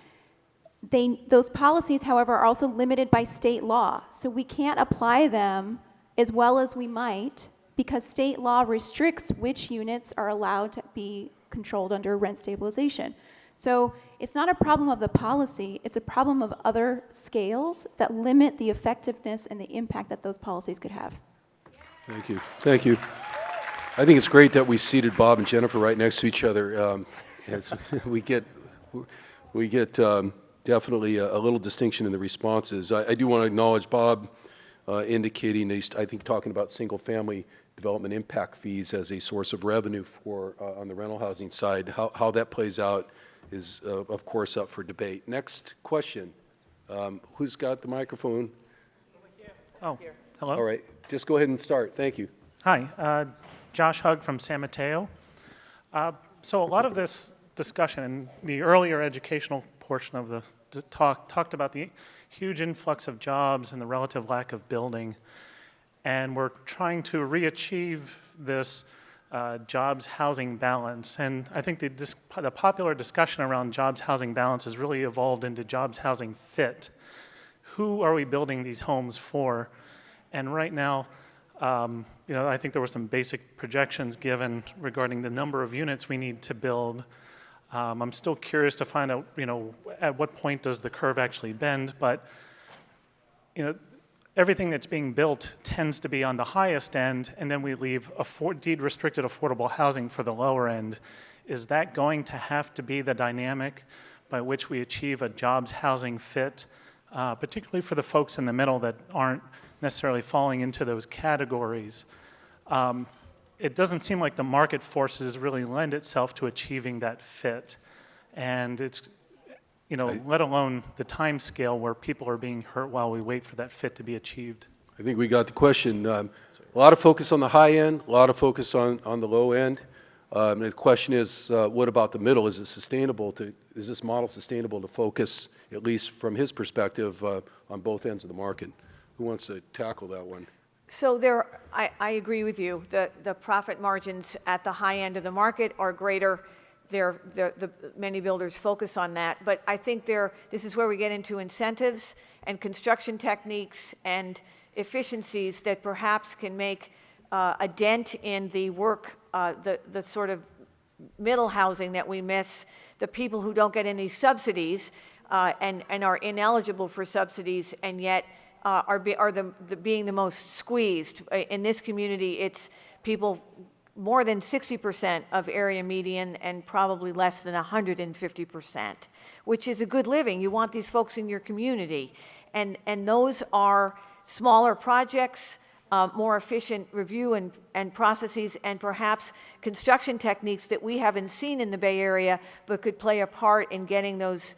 Those policies, however, are also limited by state law. So we can't apply them as well as we might, because state law restricts which units are allowed to be controlled under rent stabilization. So it's not a problem of the policy, it's a problem of other scales that limit the effectiveness and the impact that those policies could have. Thank you. Thank you. I think it's great that we seated Bob and Jennifer right next to each other. We get definitely a little distinction in the responses. I do want to acknowledge Bob indicating, I think, talking about single-family development impact fees as a source of revenue for on the rental housing side. How that plays out is, of course, up for debate. Next question. Who's got the microphone? Oh, hello. All right. Just go ahead and start. Thank you. Hi, Josh Hugg from San Mateo. So a lot of this discussion in the earlier educational portion of the talk talked about the huge influx of jobs and the relative lack of building. And we're trying to re-achieve this jobs housing balance. And I think the popular discussion around jobs housing balance has really evolved into jobs housing fit. Who are we building these homes for? And right now, I think there were some basic projections given regarding the number of units we need to build. I'm still curious to find out, at what point does the curve actually bend, but, everything that's being built tends to be on the highest end, and then we leave deed-restricted affordable housing for the lower end. Is that going to have to be the dynamic by which we achieve a jobs housing fit, particularly for the folks in the middle that aren't necessarily falling into those categories? It doesn't seem like the market forces really lend itself to achieving that fit. And it's, let alone the time scale where people are being hurt while we wait for that fit to be achieved. I think we got the question. A lot of focus on the high end, a lot of focus on the low end. The question is, what about the middle? Is this model sustainable to focus, at least from his perspective, on both ends of the market? Who wants to tackle that one? So I agree with you. The profit margins at the high end of the market are greater. Many builders focus on that. But I think this is where we get into incentives and construction techniques and efficiencies that perhaps can make a dent in the the sort of middle housing that we miss, the people who don't get any subsidies and are ineligible for subsidies and yet are being the most squeezed. In this community, it's people more than 60% of area median and probably less than 150%, which is a good living. You want these folks in your community. And those are smaller projects, more efficient review and processes, and perhaps construction techniques that we haven't seen in the Bay Area, but could play a part in getting those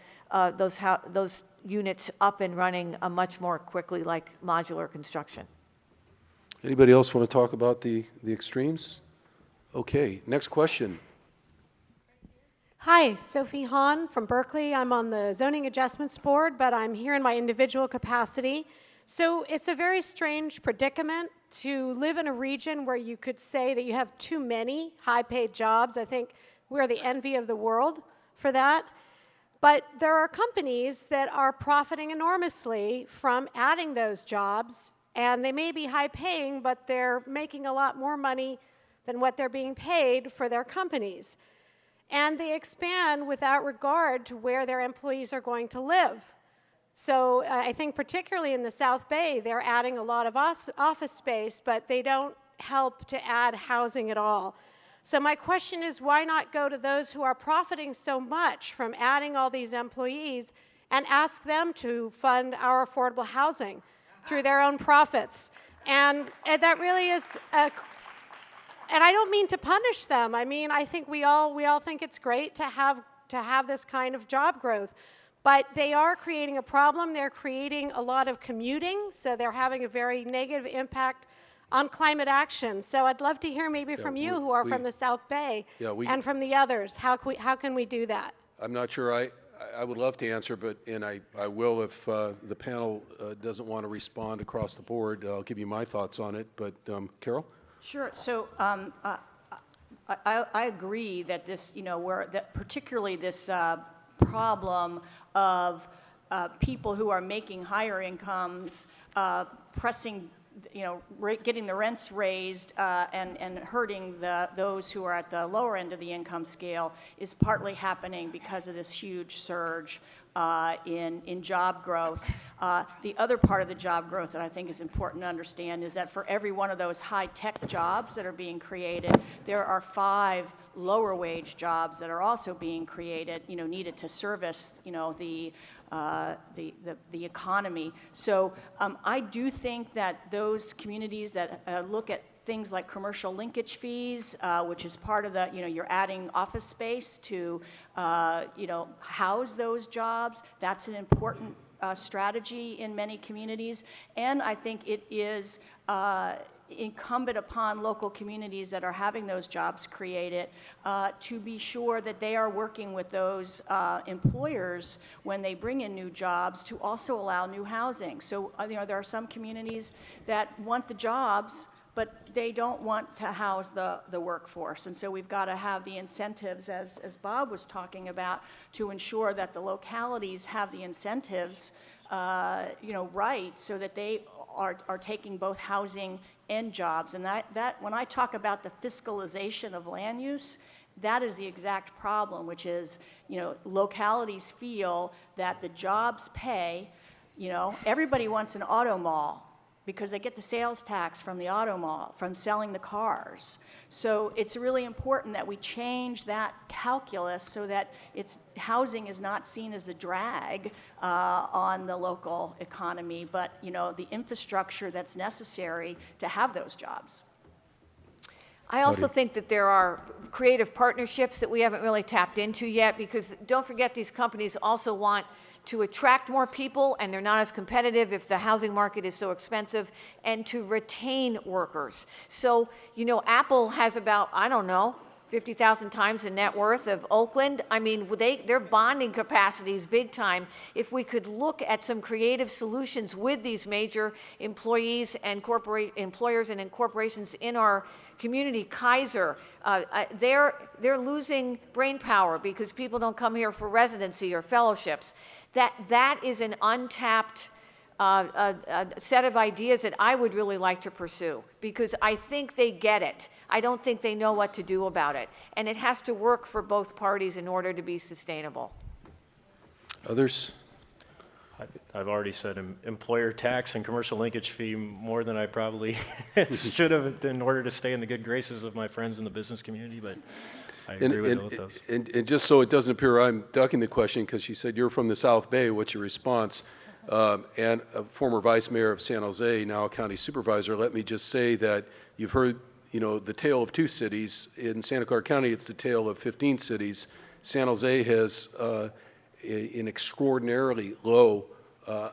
units up and running much more quickly, like modular construction. Anybody else want to talk about the extremes? Okay, next question. Hi, Sophie Hahn from Berkeley. I'm on the Zoning Adjustments Board, but I'm here in my individual capacity. So it's a very strange predicament to live in a region where you could say that you have too many high-paid jobs. I think we're the envy of the world for that. But there are companies that are profiting enormously from adding those jobs, and they may be high-paying, but they're making a lot more money than what they're being paid for their companies. And they expand without regard to where their employees are going to live. So I think particularly in the South Bay, they're adding a lot of office space, but they don't help to add housing at all. So my question is, why not go to those who are profiting so much from adding all these employees and ask them to fund our affordable housing through their own profits? And that really is and I don't mean to punish them. I mean, I think we all think it's great to have this kind of job growth. But they are creating a problem. They're creating a lot of commuting, so they're having a very negative impact on climate action. So I'd love to hear maybe from you who are from the South Bay and from the others. How can we do that? I'm not sure I would love to answer, but, and I will if the panel doesn't want to respond across the board. I'll give you my thoughts on it, but Carol? Sure. So I agree that this, that particularly this problem of people who are making higher incomes, pressing, getting the rents raised and hurting those who are at the lower end of the income scale is partly happening because of this huge surge in job growth. The other part of the job growth that I think is important to understand is that for every one of those high-tech jobs that are being created, there are 5 lower-wage jobs that are also being created, needed to service, the economy. So I do think that those communities that look at things like commercial linkage fees, which is part of the, you're adding office space to, house those jobs. That's an important strategy in many communities. And I think it is incumbent upon local communities that are having those jobs created to be sure that they are working with those employers when they bring in new jobs to also allow new housing. So, there are some communities that want the jobs, but they don't want to house the workforce. And so we've got to have the incentives, as Bob was talking about, to ensure that the localities have the incentives, right, so that they are taking both housing and jobs. And that when I talk about the fiscalization of land use, that is the exact problem, which is, localities feel that the jobs pay, everybody wants an auto mall because they get the sales tax from the auto mall, from selling the cars. So it's really important that we change that calculus so that housing is not seen as the drag on the local economy, but the infrastructure that's necessary to have those jobs. I also think that there are creative partnerships that we haven't really tapped into yet, because don't forget, these companies also want to attract more people, and they're not as competitive if the housing market is so expensive, and to retain workers. So, Apple has about, 50,000 times the net worth of Oakland. I mean, their bonding capacity is big time. If we could look at some creative solutions with these major employees and employers and corporations in our community, Kaiser, they're losing brain power because people don't come here for residency or fellowships. That is an untapped set of ideas that I would really like to pursue, because I think they get it. I don't think they know what to do about it. And it has to work for both parties in order to be sustainable. Others? I've already said employer tax and commercial linkage fee more than I probably should have in order to stay in the good graces of my friends in the business community, but I agree with both those. And just so it doesn't appear I'm ducking the question, because she said you're from the South Bay, what's your response? And a former vice mayor of San Jose, now a county supervisor, let me just say that you've heard, the tale of 2 cities. In Santa Clara County, it's the tale of 15 cities. San Jose has an extraordinarily low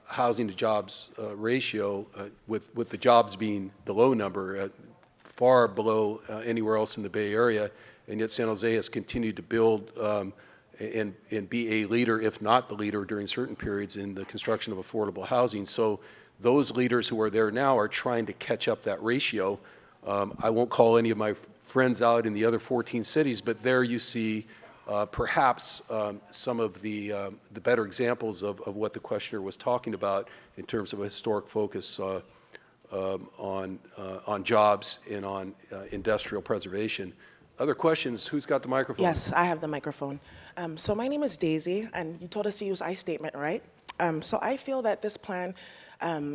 housing to jobs ratio, with the jobs being the low number, far below anywhere else in the Bay Area. And yet San Jose has continued to build and be a leader, if not the leader, during certain periods in the construction of affordable housing. So those leaders who are there now are trying to catch up that ratio. I won't call any of my friends out in the other 14 cities, but there you see perhaps some of the better examples of what the questioner was talking about in terms of a historic focus on jobs and on industrial preservation. Other questions? Who's got the microphone? Yes, I have the microphone. So my name is Daisy, and you told us to use I statement, right? So I feel that this plan,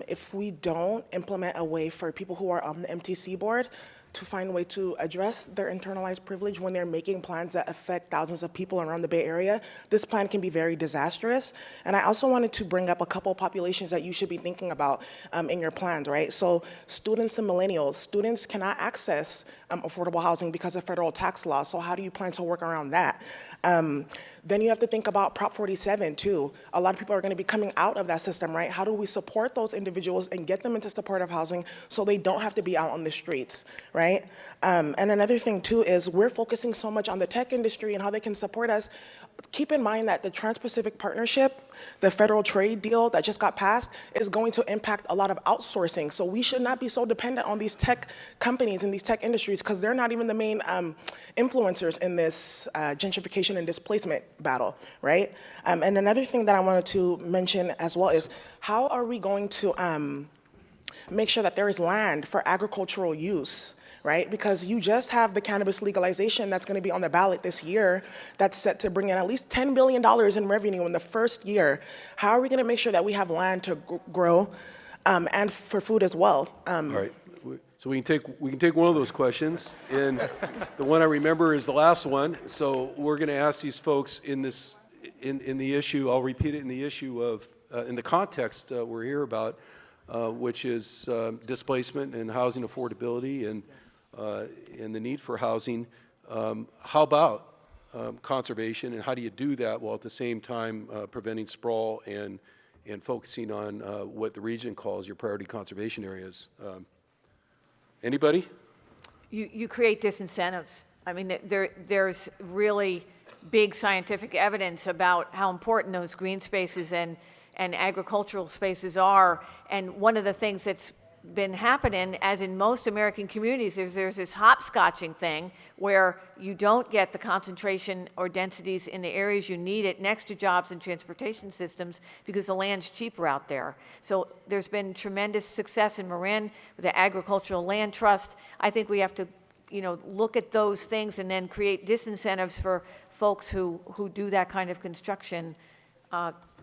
if we don't implement a way for people who are on the MTC board to find a way to address their internalized privilege when they're making plans that affect thousands of people around the Bay Area. This plan can be very disastrous. And I also wanted to bring up a couple of populations that you should be thinking about in your plans, right? So students and millennials. Students cannot access affordable housing because of federal tax law. So how do you plan to work around that? Then you have to think about Prop 47 too. A lot of people are going to be coming out of that system, right? How do we support those individuals and get them into supportive housing so they don't have to be out on the streets, right? And another thing too is we're focusing so much on the tech industry and how they can support us. Keep in mind that the Trans-Pacific Partnership, the federal trade deal that just got passed, is going to impact a lot of outsourcing. So we should not be so dependent on these tech companies and these tech industries because they're not even the main influencers in this gentrification and displacement battle, right? And another thing that I wanted to mention as well is how are we going to make sure that there is land for agricultural use? Right? Because you just have the cannabis legalization that's going to be on the ballot this year that's set to bring in at least $10 billion in revenue in the first year. How are we going to make sure that we have land to grow and for food as well? All right. So we can take one of those questions, and the one I remember is the last one. So we're going to ask these folks in the issue. I'll repeat it in the issue of in the context we're here about, which is displacement and housing affordability and the need for housing. How about conservation, and how do you do that while at the same time preventing sprawl and focusing on what the region calls your priority conservation areas? Anybody? You create disincentives. I mean, there's really big scientific evidence about how important those green spaces and agricultural spaces are. And one of the things that's been happening, as in most American communities, there's this hopscotching thing where you don't get the concentration or densities in the areas you need it next to jobs and transportation systems because the land's cheaper out there. So there's been tremendous success in Marin with the Agricultural Land Trust. I think we have to, look at those things and then create disincentives for folks who do that kind of construction.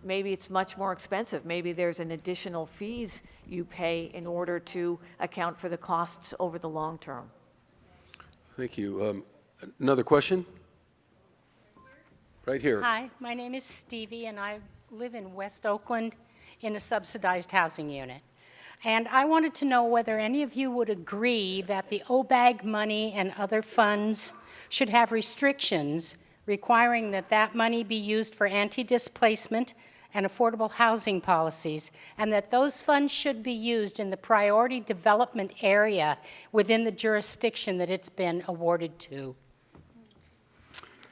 Maybe it's much more expensive. Maybe there's an additional fees you pay in order to account for the costs over the long term. Thank you. Another question? Right here. Hi, my name is Stevie, and I live in West Oakland in a subsidized housing unit. And I wanted to know whether any of you would agree that the OBAG money and other funds should have restrictions requiring that money be used for anti-displacement and affordable housing policies, and that those funds should be used in the priority development area within the jurisdiction that it's been awarded to.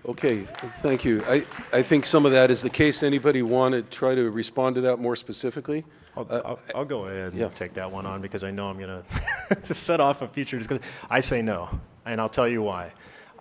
Okay, thank you. I think some of that is the case. Anybody want to try to respond to that more specifically? I'll go ahead and take that one on because I know I'm going to set off a future discussion. I say no, and I'll tell you why.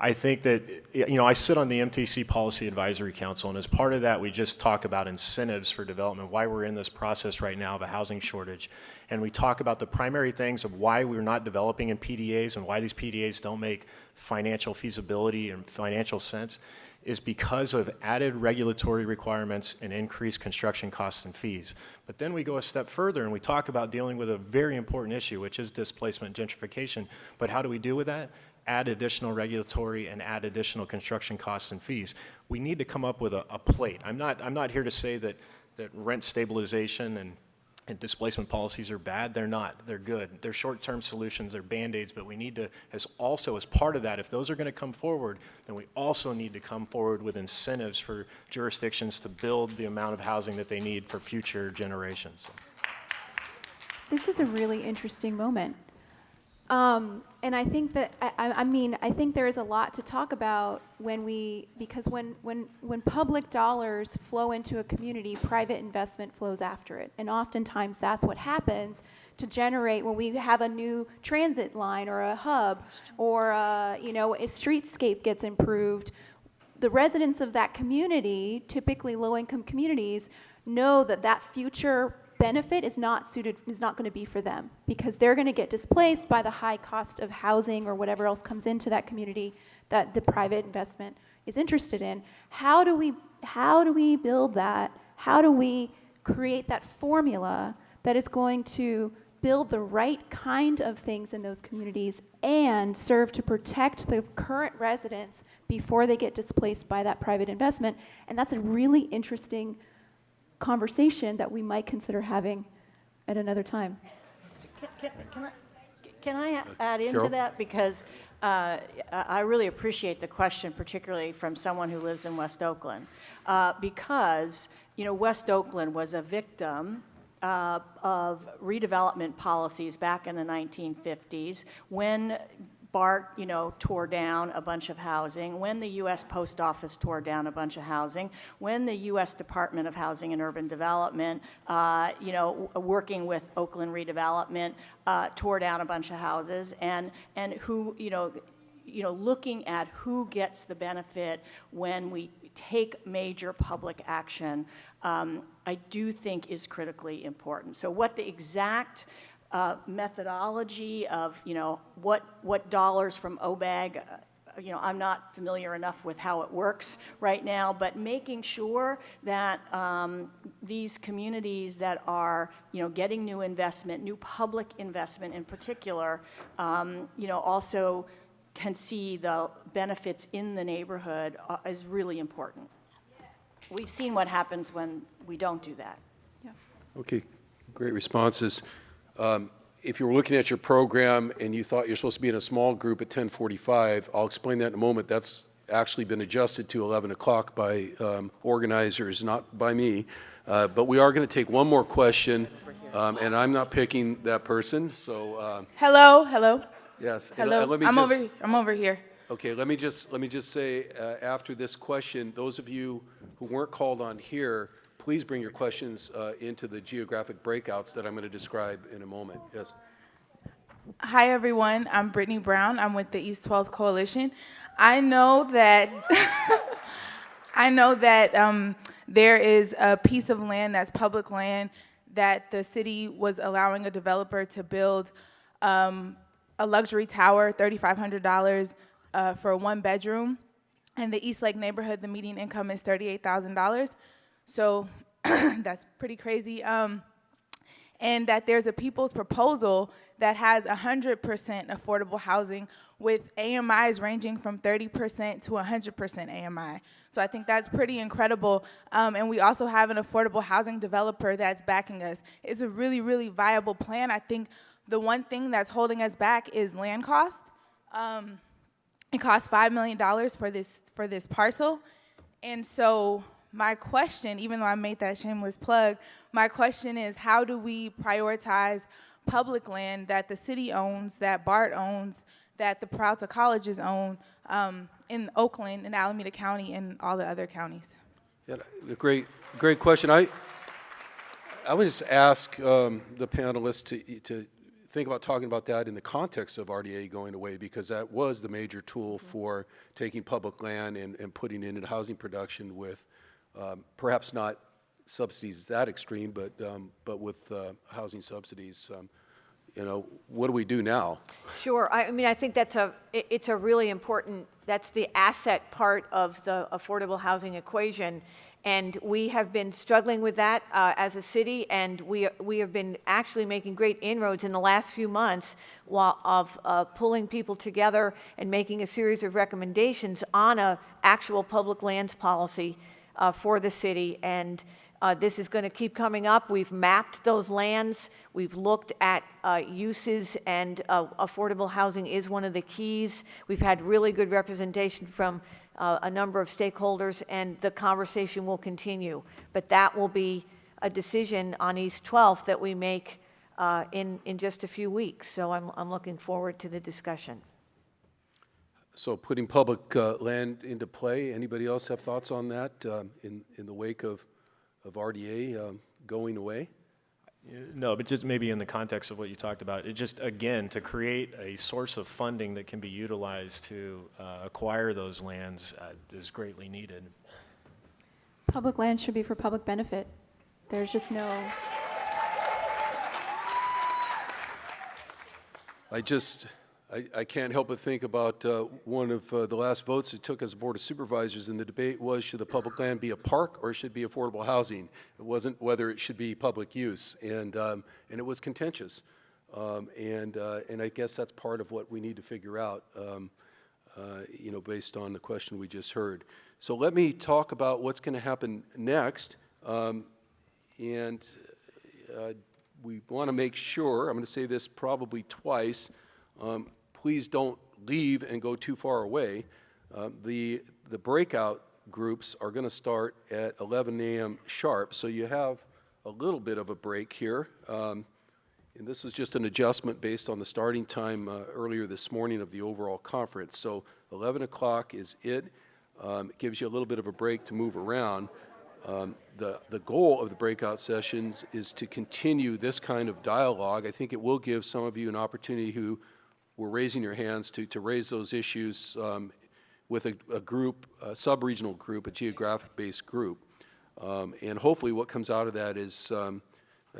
I think that, I sit on the MTC Policy Advisory Council, and as part of that, we just talk about incentives for development, why we're in this process right now of a housing shortage. And we talk about the primary things of why we're not developing in PDAs and why these PDAs don't make financial feasibility and financial sense is because of added regulatory requirements and increased construction costs and fees. But then we go a step further and we talk about dealing with a very important issue, which is displacement and gentrification. But how do we deal with that? Add additional regulatory and add additional construction costs and fees. We need to come up with a plate. I'm not here to say that rent stabilization and displacement policies are bad. They're not. They're good. They're short-term solutions. They're Band-Aids. But we need to, as part of that, if those are going to come forward, then we also need to come forward with incentives for jurisdictions to build the amount of housing that they need for future generations. This is a really interesting moment. And I think that, I think there is a lot to talk about because when public dollars flow into a community, private investment flows after it. And oftentimes that's what happens to generate when we have a new transit line or a hub or, a streetscape gets improved. The residents of that community, typically low-income communities, know that future benefit is not going to be for them because they're going to get displaced by the high cost of housing or whatever else comes into that community that the private investment is interested in. How do we build that? How do we create that formula that is going to build the right kind of things in those communities and serve to protect the current residents before they get displaced by that private investment. And that's a really interesting conversation that we might consider having at another time. Can I add into Carol? that? Because I really appreciate the question, particularly from someone who lives in West Oakland. Because, you know, West Oakland was a victim of redevelopment policies back in the 1950s when BART, you know, tore down a bunch of housing, when the U.S. Post Office tore down a bunch of housing, when the U.S. Department of Housing and Urban Development, you know, working with Oakland Redevelopment, tore down a bunch of houses, and who, you know, looking at who gets the benefit when we take major public action, I do think is critically important. So what the exact methodology of, you know, what dollars from OBAG, you know, I'm not familiar enough with how it works right now, but making sure that these communities that are, you know, getting new investment, new public investment in particular, you know, also can see the benefits in the neighborhood is really important. We've seen what happens when we don't do that. Okay, great responses. If you were looking at your program and you thought you're supposed to be in a small group at 10:45, I'll explain that in a moment. That's actually been adjusted to 11 o'clock by organizers, not by me. But we are going to take one more question, and I'm not picking that person. So Hello. yes, Hello. let me I'm over here. Okay, let me just say after this question, those of you who weren't called on here, please bring your questions into the geographic breakouts that I'm going to describe in a moment. Yes. Hi, everyone. I'm Brittany Brown. I'm with the East 12th Coalition. I know that there is a piece of land that's public land that the city was allowing a developer to build a luxury tower, $3,500 for a one-bedroom. In the East Lake neighborhood, the median income is $38,000. So that's pretty crazy. And that there's a people's proposal that has 100% affordable housing with AMIs ranging from 30% to 100% AMI. So I think that's pretty incredible. And we also have an affordable housing developer that's backing us. It's a really, really viable plan. I think the one thing that's holding us back is land cost. It costs $5 million for this parcel. And so my question, even though I made that shameless plug, my question is, how do we prioritize public land that the city owns, that BART owns, that the Peralta colleges own in Oakland and Alameda County and all the other counties? Yeah, a great question. I would just ask the panelists to think about talking about that in the context of RDA going away, because that was the major tool for taking public land and putting it into housing production with perhaps not subsidies that extreme, but with housing subsidies. You know, what do we do now? Sure. I mean, I think it's a really important, that's the asset part of the affordable housing equation. And we have been struggling with that as a city, and we have been actually making great inroads in the last few months of pulling people together and making a series of recommendations on a actual public lands policy for the city. And this is going to keep coming up. We've mapped those lands. We've looked at uses, and affordable housing is one of the keys. We've had really good representation from a number of stakeholders, and the conversation will continue. But that will be a decision on East 12th that we make in just a few weeks. So I'm looking forward to the discussion. So putting public land into play, anybody else have thoughts on that in the wake of RDA going away? No, but just maybe in the context of what you talked about, it just, again, to create a source of funding that can be utilized to acquire those lands is greatly needed. Public land should be for public benefit. There's just no... I can't help but think about one of the last votes it took as a Board of Supervisors, and the debate was, should the public land be a park or should it be affordable housing? It wasn't whether it should be public use, and it was contentious. And I guess that's part of what we need to figure out, based on the question we just heard. So let me talk about what's going to happen next. We want to make sure, I'm going to say this probably twice, please don't leave and go too far away. The breakout groups are going to start at 11 a.m. sharp, so you have a little bit of a break here. And this was just an adjustment based on the starting time earlier this morning of the overall conference. So 11 o'clock is it. It gives you a little bit of a break to move around. The goal of the breakout sessions is to continue this kind of dialogue. I think it will give some of you an opportunity who were raising your hands to raise those issues with a group, a sub-regional group, a geographic-based group. And hopefully what comes out of that is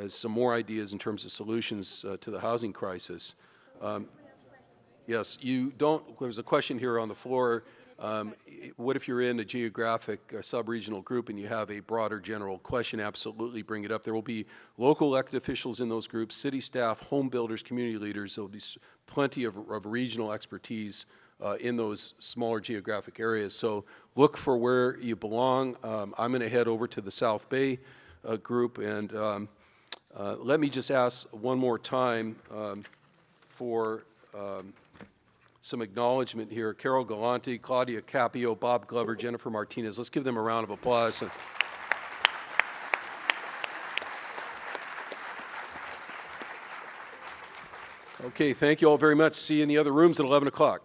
some more ideas in terms of solutions to the housing crisis. Yes, there's a question here on the floor. What if you're in a geographic sub-regional group and you have a broader general question? Absolutely bring it up. There will be local elected officials in those groups, city staff, home builders, community leaders. There will be plenty of regional expertise in those smaller geographic areas. So look for where you belong. I'm going to head over to the South Bay group, and let me just ask one more time for some acknowledgement here. Carol Galante, Claudia Capio, Bob Glover, Jennifer Martinez. Let's give them a round of applause. Okay, thank you all very much. See you in the other rooms at 11 o'clock.